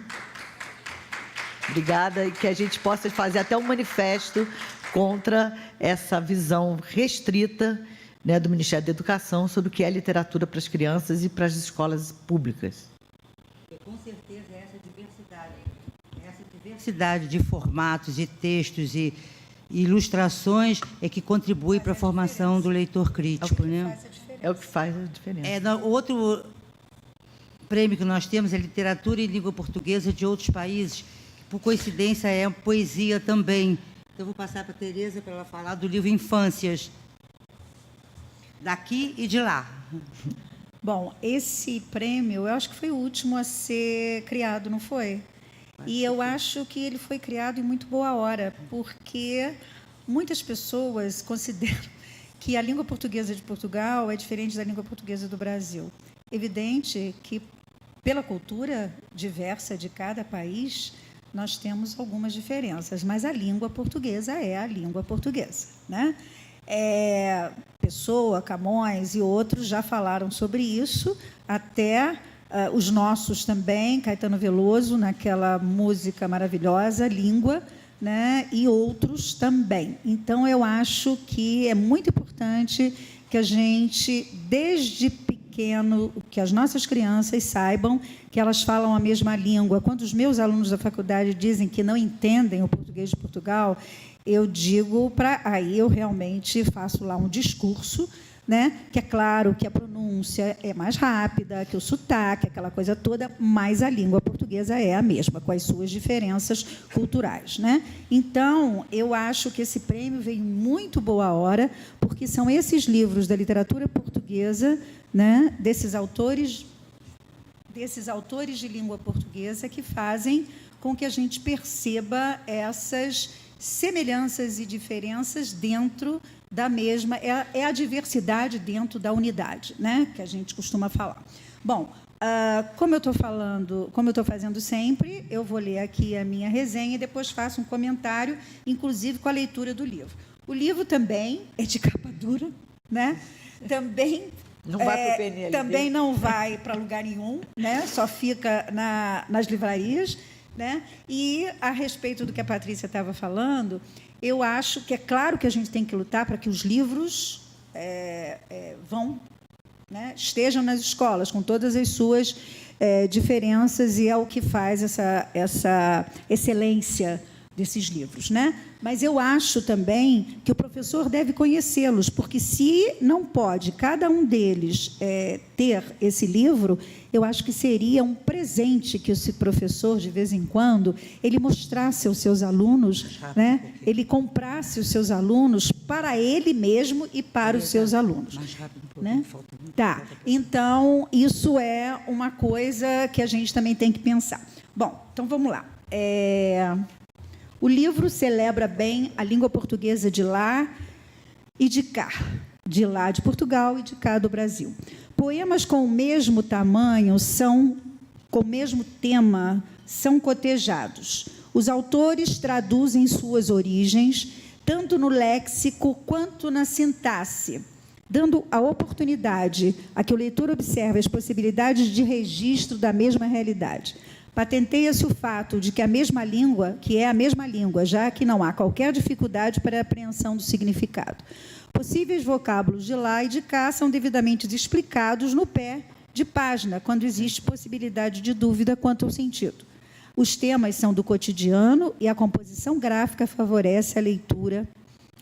Obrigada, e que a gente possa fazer até um manifesto contra essa visão restrita, né, do Ministério da Educação sobre o que é literatura para as crianças e para as escolas públicas. E, com certeza, essa diversidade de formatos, de textos e ilustrações é que contribui para a formação do leitor crítico, né? É o que faz a diferença. Outro prêmio que nós temos é Literatura em Língua Portuguesa de Outros Países, que, por coincidência, é poesia também. Então, eu vou passar para a Tereza para ela falar do livro Infâncias, daqui e de lá. Bom, esse prêmio, eu acho que foi o último a ser criado, não foi? E eu acho que ele foi criado em muito boa hora, porque muitas pessoas consideram que a língua portuguesa de Portugal é diferente da língua portuguesa do Brasil. Evidente que, pela cultura diversa de cada país, nós temos algumas diferenças, mas a língua portuguesa é a língua portuguesa, né? Pessoa, Camões e outros já falaram sobre isso, até os nossos também, Caetano Veloso, naquela música maravilhosa, Língua, né? E outros também. Então, eu acho que é muito importante que a gente, desde pequeno, que as nossas crianças saibam que elas falam a mesma língua. Quando os meus alunos da faculdade dizem que não entendem o português de Portugal, eu digo aí eu realmente faço lá um discurso, né? Que é claro que a pronúncia é mais rápida, que o sotaque, aquela coisa toda, mas a língua portuguesa é a mesma, com as suas diferenças culturais, né? Então, eu acho que esse prêmio veio em muito boa hora, porque são esses livros da literatura portuguesa, né? Desses autores de língua portuguesa que fazem com que a gente perceba essas semelhanças e diferenças dentro da mesma, é a diversidade dentro da unidade, né, que a gente costuma falar. Bom, como eu estou fazendo sempre, eu vou ler aqui a minha resenha e depois faço um comentário, inclusive com a leitura do livro. O livro também é de capa dura, né? Também Não vai pro PNLD. também não vai para lugar nenhum, né? Só fica nas livrarias, né? E a respeito do que a Patrícia estava falando, eu acho que é claro que a gente tem que lutar para que os livros estejam nas escolas, com todas as suas diferenças, e é o que faz essa excelência desses livros, né? Mas eu acho também que o professor deve conhecê-los, porque se não pode cada um deles ter esse livro, eu acho que seria um presente que esse professor, de vez em quando, ele mostrasse aos seus alunos, né? Ele comprasse os seus alunos para ele mesmo e para os seus alunos. Mais rápido, Né? Tá. Então, isso é uma coisa que a gente também tem que pensar. Bom, então vamos lá. O livro celebra bem a língua portuguesa de lá e de cá, de lá de Portugal e de cá do Brasil. Poemas com o mesmo tamanho, com o mesmo tema, são cotejados. Os autores traduzem suas origens, tanto no léxico quanto na sintaxe, dando a oportunidade a que o leitor observe as possibilidades de registro da mesma realidade. Patenteia-se o fato de que é a mesma língua, já que não há qualquer dificuldade para a apreensão do significado. Possíveis vocábulos de lá e de cá são devidamente explicados no pé de página, quando existe possibilidade de dúvida quanto ao sentido. Os temas são do cotidiano e a composição gráfica favorece a leitura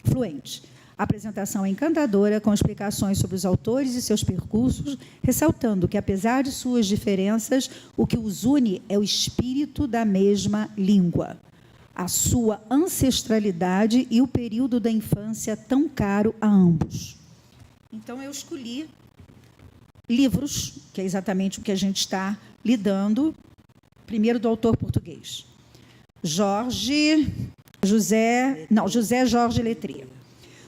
fluente. A apresentação é encantadora, com explicações sobre os autores e seus percursos, ressaltando que, apesar de suas diferenças, o que os une é o espírito da mesma língua, a sua ancestralidade e o período da infância tão caro a ambos. Então, eu escolhi livros, que é exatamente o que a gente está lidando, primeiro do autor português, José Jorge Letria.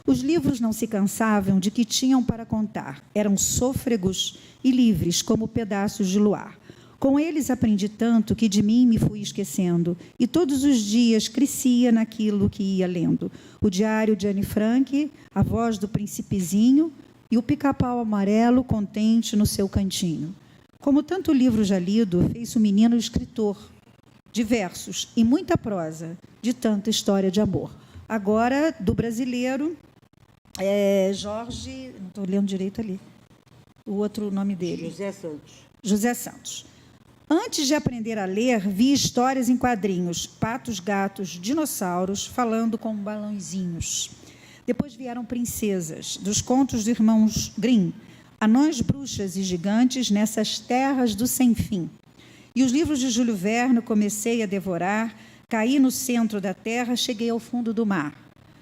Os livros não se cansavam de que tinham para contar. Eram sôfregos e livres, como pedaços de luar. Com eles aprendi tanto que de mim me fui esquecendo, e todos os dias crescia naquilo que ia lendo. O diário de Anne Frank, a voz do Principezinho e o pica-pau amarelo contente no seu cantinho. Como tanto livro já lido, fez o menino escritor, de versos e muita prosa, de tanta história de amor. Agora, do brasileiro, Jorge... Não estou lendo direito ali. O outro nome dele. José Santos. Antes de aprender a ler, vi histórias em quadrinhos, patos, gatos, dinossauros, falando com balãozinhos. Depois vieram princesas, dos contos dos irmãos Grimm, anões, bruxas e gigantes nessas terras do sem-fim. E os livros de Júlio Verne comecei a devorar, caí no centro da terra, cheguei ao fundo do mar.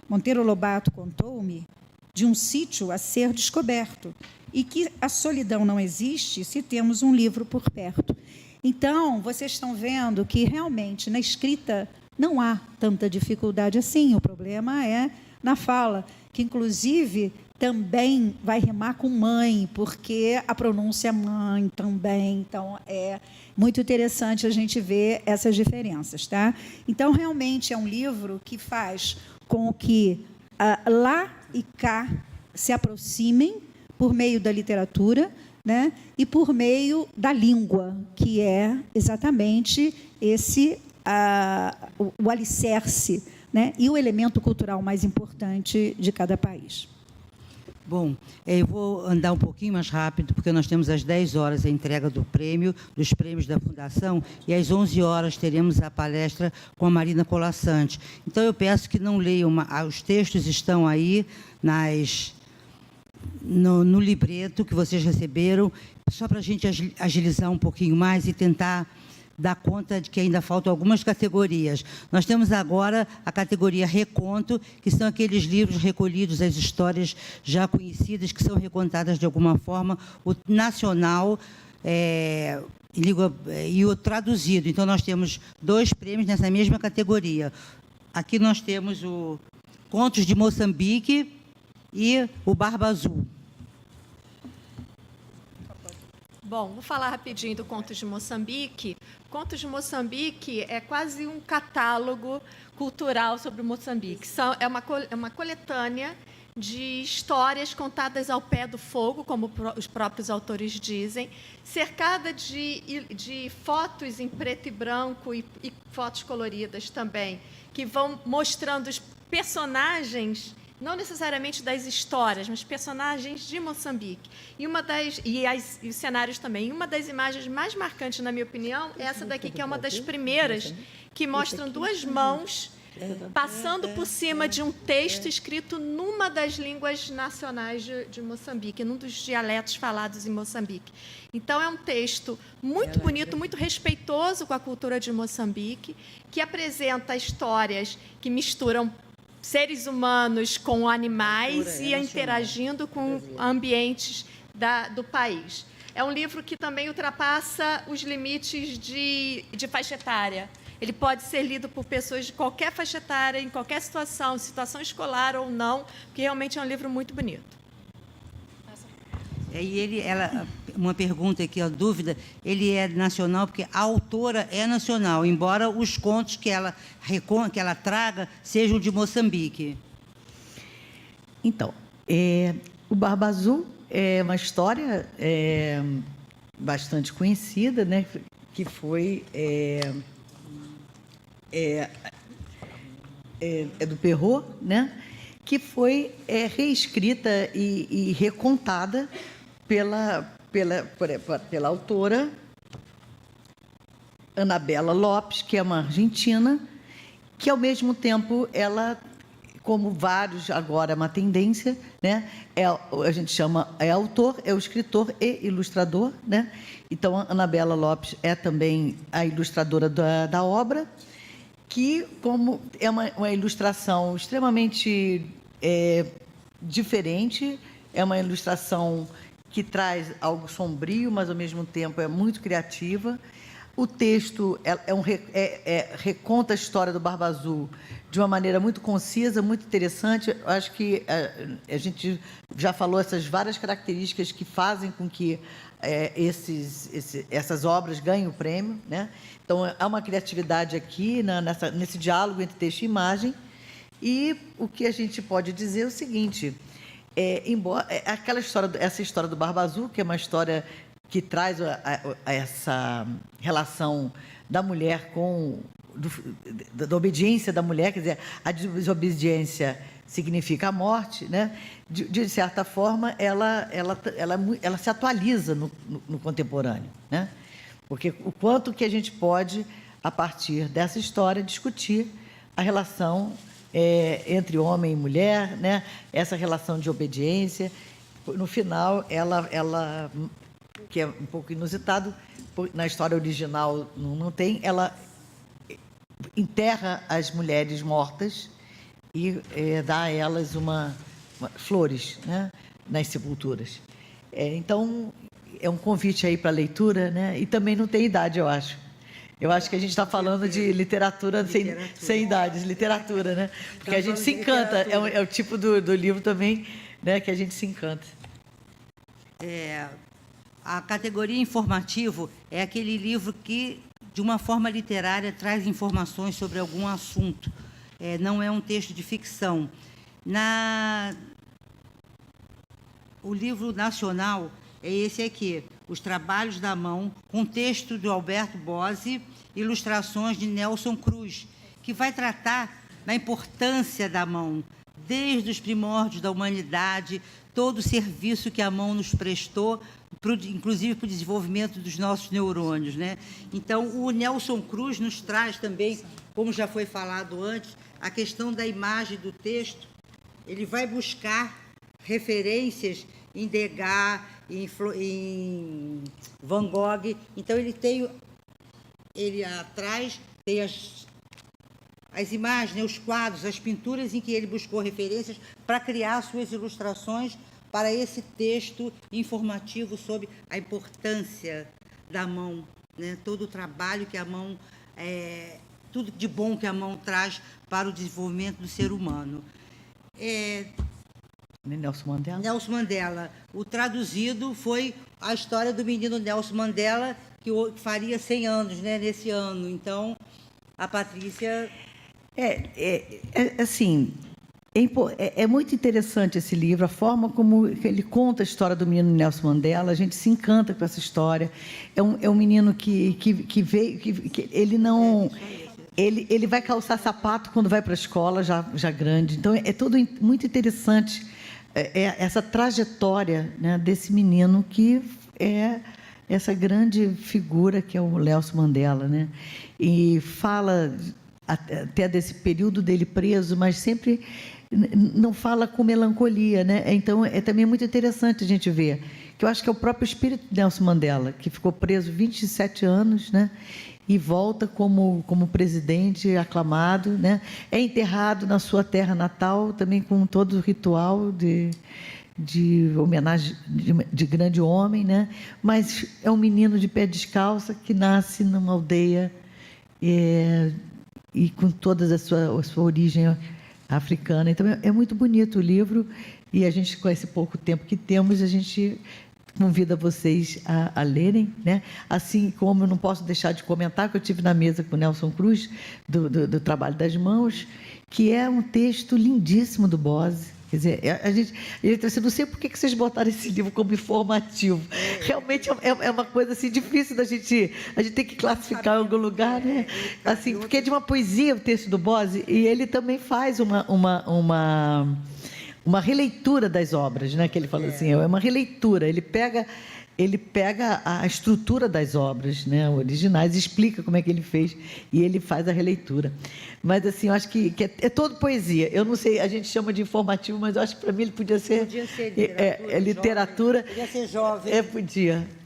Monteiro Lobato contou-me de um sítio a ser descoberto e que a solidão não existe se temos um livro por perto. Então, vocês estão vendo que realmente na escrita não há tanta dificuldade assim, o problema é na fala, que inclusive também vai rimar com mãe, porque a pronúncia é mãe também, então é muito interessante a gente ver essas diferenças, tá? Então, realmente é um livro que faz com que lá e cá se aproximem por meio da literatura, né, e por meio da língua, que é exatamente o alicerce, né, e o elemento cultural mais importante de cada país. Bom, eu vou andar um pouquinho mais rápido, porque nós temos às 10 horas a entrega dos prêmios da Fundação, e às 11 horas teremos a palestra com a Marina Colaçante. Então, eu peço que não leiam, os textos estão aí no libreto que vocês receberam, só para a gente agilizar um pouquinho mais e tentar dar conta de que ainda faltam algumas categorias. Nós temos agora a categoria Reconto, que são aqueles livros recolhidos, as histórias já conhecidas, que são recontadas de alguma forma, o nacional e o traduzido. Então, nós temos 2 prêmios nessa mesma categoria. aqui nós temos o Contos de Moçambique e o Barba Azul. Bom, vou falar rapidinho do Contos de Moçambique. Contos de Moçambique é quase um catálogo cultural sobre o Moçambique. É uma coletânea de histórias contadas ao pé do fogo, como os próprios autores dizem, cercada de fotos em preto e branco e fotos coloridas também, que vão mostrando os personagens, não necessariamente das histórias, mas personagens de Moçambique. E os cenários também. E uma das imagens mais marcantes, na minha opinião, é essa daqui, que é uma das primeiras, que mostram duas mãos passando por cima de um texto escrito numa das línguas nacionais de Moçambique, num dos dialetos falados em Moçambique. Então, é um texto muito bonito, muito respeitoso com a cultura de Moçambique, que apresenta histórias que misturam seres humanos com animais e interagindo com ambientes do país. É um livro que também ultrapassa os limites de faixa etária. Ele pode ser lido por pessoas de qualquer faixa etária, em qualquer situação escolar ou não, porque realmente é um livro muito bonito. Uma pergunta aqui, a dúvida, ele é nacional porque a autora é nacional, embora os contos que ela traga sejam de Moçambique. Então, o Barba Azul é uma história bastante conhecida, né, que foi do Perrault, né, que foi reescrita e recontada pela autora Anabela Lopes, que é uma argentina, que, ao mesmo tempo, ela, como vários agora, é uma tendência, né? A gente chama, autor, é o escritor e ilustrador, né? Então, a Anabela Lopes é também a ilustradora da obra, que, como é uma ilustração extremamente diferente, é uma ilustração que traz algo sombrio, mas, ao mesmo tempo, é muito criativa. O texto reconta a história do Barba Azul de uma maneira muito concisa, muito interessante. Eu acho que a gente já falou essas várias características que fazem com que essas obras ganhem o prêmio, né? Então, há uma criatividade aqui nesse diálogo entre texto e imagem. E o que a gente pode dizer é o seguinte: essa história do Barba Azul, que é uma história que traz essa relação da mulher da obediência da mulher, quer dizer, a desobediência significa a morte, né? De certa forma, ela se atualiza no contemporâneo, né? Porque o quanto que a gente pode, a partir dessa história, discutir a relação entre homem e mulher, né? Essa relação de obediência. No final, ela que é um pouco inusitado, na história original não tem, ela enterra as mulheres mortas e dá a elas flores, né, nas sepulturas. Então, é um convite aí para a leitura, né? E também não tem idade, eu acho. Eu acho que a gente está falando de literatura sem idades, literatura, né? Porque a gente se encanta, é o tipo do livro também, né, que a gente se encanta. A categoria informativo é aquele livro que, de uma forma literária, traz informações sobre algum assunto. Não é um texto de ficção. O livro nacional é esse aqui, Os Trabalhos da Mão, com texto de Alberto Bozzi, ilustrações de Nelson Cruz, que vai tratar da importância da mão, desde os primórdios da humanidade, todo o serviço que a mão nos prestou, inclusive para o desenvolvimento dos nossos neurônios, né? Então, o Nelson Cruz nos traz também, como já foi falado antes, a questão da imagem do texto. Ele vai buscar referências em Degas, em Van Gogh. Então, ele atrás tem as imagens, né, os quadros, as pinturas em que ele buscou referências para criar suas ilustrações para esse texto informativo sobre a importância da mão, né? Todo o trabalho que a mão... tudo de bom que a mão traz para o desenvolvimento do ser humano. Nelson Mandela? Nelson Mandela. O traduzido foi a história do menino Nelson Mandela, que faria 100 anos, né, nesse ano. Então, a Patrícia... Assim, é muito interessante esse livro, a forma como ele conta a história do menino Nelson Mandela. A gente se encanta com essa história. É um menino que veio... que ele não... Ele vai calçar sapato quando vai para a escola, já grande. Então, é tudo muito interessante, essa trajetória, né, desse menino que é essa grande figura que é o Nelson Mandela, né? E fala até desse período dele preso, mas sempre não fala com melancolia, né? Então, também muito interessante a gente ver, que eu acho que é o próprio espírito de Nelson Mandela, que ficou preso 27 anos, né? E volta como presidente aclamado, né? É enterrado na sua terra natal, também com todo o ritual de homenagem de grande homem, né? Mas é um menino de pé descalço que nasce numa aldeia e com toda a sua origem africana. Então, é muito bonito o livro, e a gente, com esse pouco tempo que temos, a gente convida vocês a lerem, né? Assim como eu não posso deixar de comentar que eu tive na mesa com o Nelson Cruz, do Trabalho das Mãos, que é um texto lindíssimo do Bose. Quer dizer, ele assim, não sei por que vocês botaram esse livro como informativo. Realmente é uma coisa assim, difícil a gente tem que classificar em algum lugar, né? Assim, porque é de uma poesia o texto do Bose, e ele também faz uma releitura das obras, né? Que ele fala assim, é uma releitura. Ele pega a estrutura das obras, né, originais, explica como é que ele fez, e ele faz a releitura. Mas, assim, eu acho que é todo poesia. Eu não sei, a gente chama de informativo, mas eu acho que, para mim, ele podia ser literatura. Podia ser jovem.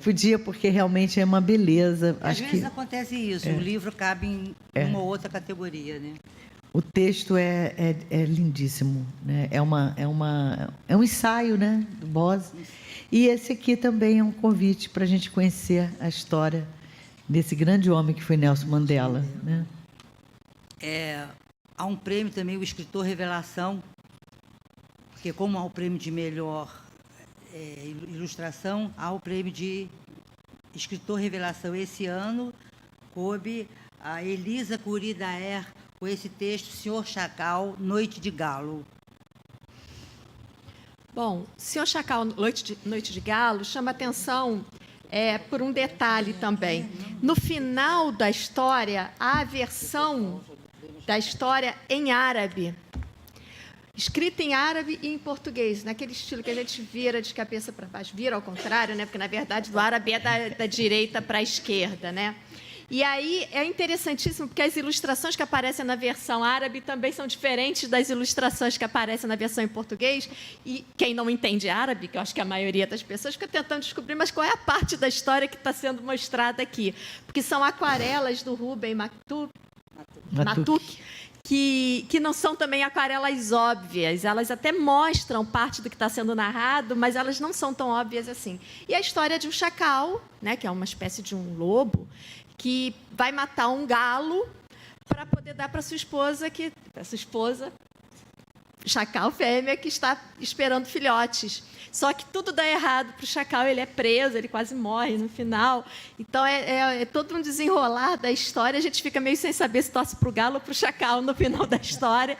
Podia, porque realmente é uma beleza. Às vezes acontece isso, o livro cabe em uma ou outra categoria, né? O texto é lindíssimo, né? É um ensaio, né, do Bose. E esse aqui também é um convite para a gente conhecer a história desse grande homem que foi Nelson Mandela, né? Há um prêmio também, o Escritor Revelação, porque como há o prêmio de melhor ilustração, há o prêmio de Escritor Revelação. Esse ano coube a Elisa Curi Daer com esse texto, Senhor Chacal, Noite de Galo. Bom, Senhor Chacal, Noite de Galo, chama atenção por um detalhe também. No final da história, há a versão da história em árabe, escrita em árabe e em português, naquele estilo que a gente vira de cabeça para baixo, vira ao contrário, né? Porque, na verdade, o árabe é da direita para a esquerda, né? E aí é interessantíssimo, porque as ilustrações que aparecem na versão árabe também são diferentes das ilustrações que aparecem na versão em português. E quem não entende árabe, que eu acho que a maioria das pessoas fica tentando descobrir, mas qual é a parte da história que está sendo mostrada aqui? Porque são aquarelas do Rubem Matuque, que não são também aquarelas óbvias. Elas até mostram parte do que está sendo narrado, mas elas não são tão óbvias assim. E a história de um chacal, né, que é uma espécie de um lobo, que vai matar um galo para poder dar para sua esposa, chacal fêmea, que está esperando filhotes. Só que tudo dá errado para o chacal, ele é preso, ele quase morre no final. Então, é todo um desenrolar da história. A gente fica meio sem saber se torce para o galo ou para o chacal no final da história.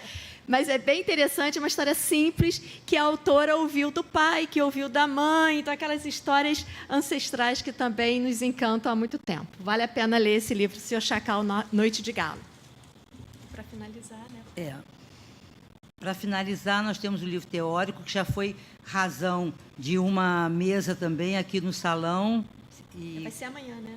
Mas é bem interessante, é uma história simples, que a autora ouviu do pai, que ouviu da mãe. Então, aquelas histórias ancestrais que também nos encantam há muito tempo. Vale a pena ler esse livro, Senhor Chacal, Noite de Galo. Para finalizar, né? Para finalizar, nós temos o livro teórico, que já foi razão de uma mesa também aqui no salão. Vai ser amanhã, né?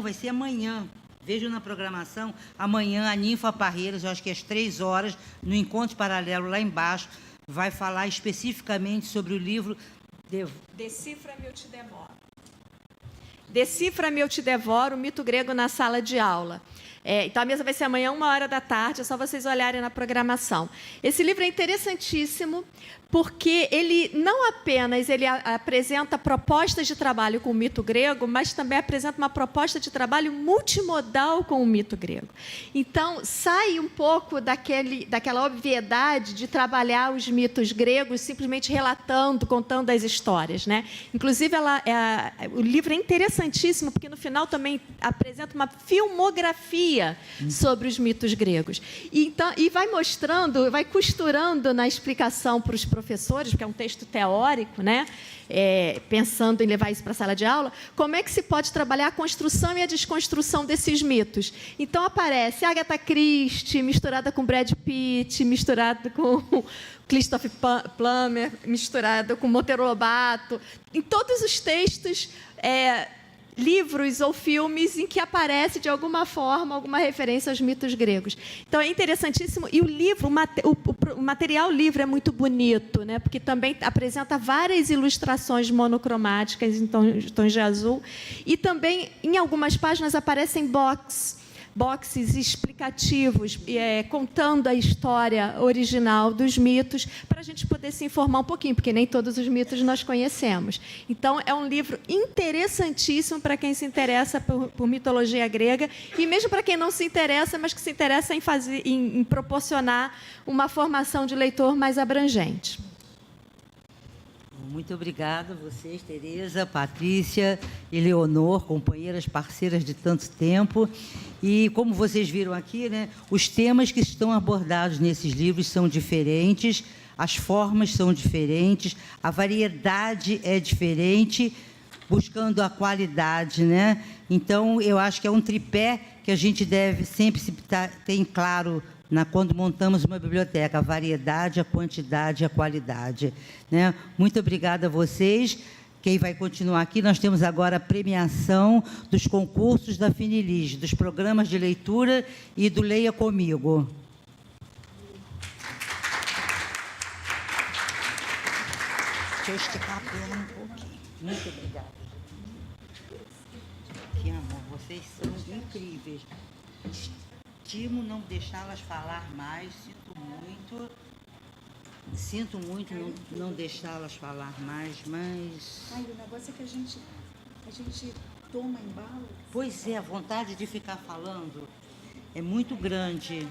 Vai ser amanhã. Vejam na programação, amanhã a Ninfa Parreiras, eu acho que às 3h, no Encontro Paralelo, lá embaixo, vai falar especificamente sobre o livro... Decifra-me, eu te devoro. Decifra-me, eu te devoro, o mito grego na sala de aula. Então, a mesa vai ser amanhã, 13h, é só vocês olharem na programação. Esse livro é interessantíssimo, porque ele não apenas apresenta propostas de trabalho com o mito grego, mas também apresenta uma proposta de trabalho multimodal com o mito grego. Então, sai um pouco daquela obviedade de trabalhar os mitos gregos simplesmente relatando, contando as histórias, né? Inclusive, o livro é interessantíssimo, porque no final também apresenta uma filmografia sobre os mitos gregos. E vai mostrando, vai costurando na explicação para os professores, porque é um texto teórico, né? Pensando em levar isso para a sala de aula, como é que se pode trabalhar a construção e a desconstrução desses mitos. Então, aparece Agatha Christie, misturada com Brad Pitt, misturada com Christopher Plummer, misturada com Monteiro Lobato. Em todos os textos, livros ou filmes em que aparece, de alguma forma, alguma referência aos mitos gregos. Então, é interessantíssimo. E o livro, o material livre é muito bonito, né? Porque também apresenta várias ilustrações monocromáticas em tons de azul. E também, em algumas páginas, aparecem boxes explicativos, contando a história original dos mitos, para a gente poder se informar um pouquinho, porque nem todos os mitos nós conhecemos. Então, é um livro interessantíssimo para quem se interessa por mitologia grega, e mesmo para quem não se interessa, mas que se interessa em proporcionar uma formação de leitor mais abrangente. Muito obrigada a vocês, Tereza, Patrícia e Leonor, companheiras, parceiras de tanto tempo. E, como vocês viram aqui, né, os temas que estão abordados nesses livros são diferentes, as formas são diferentes, a variedade é diferente, buscando a qualidade, né? Então, eu acho que é um tripé que a gente deve sempre ter em claro quando montamos uma biblioteca: a variedade, a quantidade e a qualidade, né? Muito obrigada a vocês. Quem vai continuar aqui, nós temos agora a premiação dos concursos da Finilis, dos programas de leitura e do Leia Comigo. Deixa eu esticar a perna um pouquinho. Muito obrigada. Que amor, vocês são incríveis. Estimo não deixá-las falar mais, sinto muito não deixá-las falar mais, mas... Ai, o negócio é que a gente toma embalo. Pois é, a vontade de ficar falando é muito grande.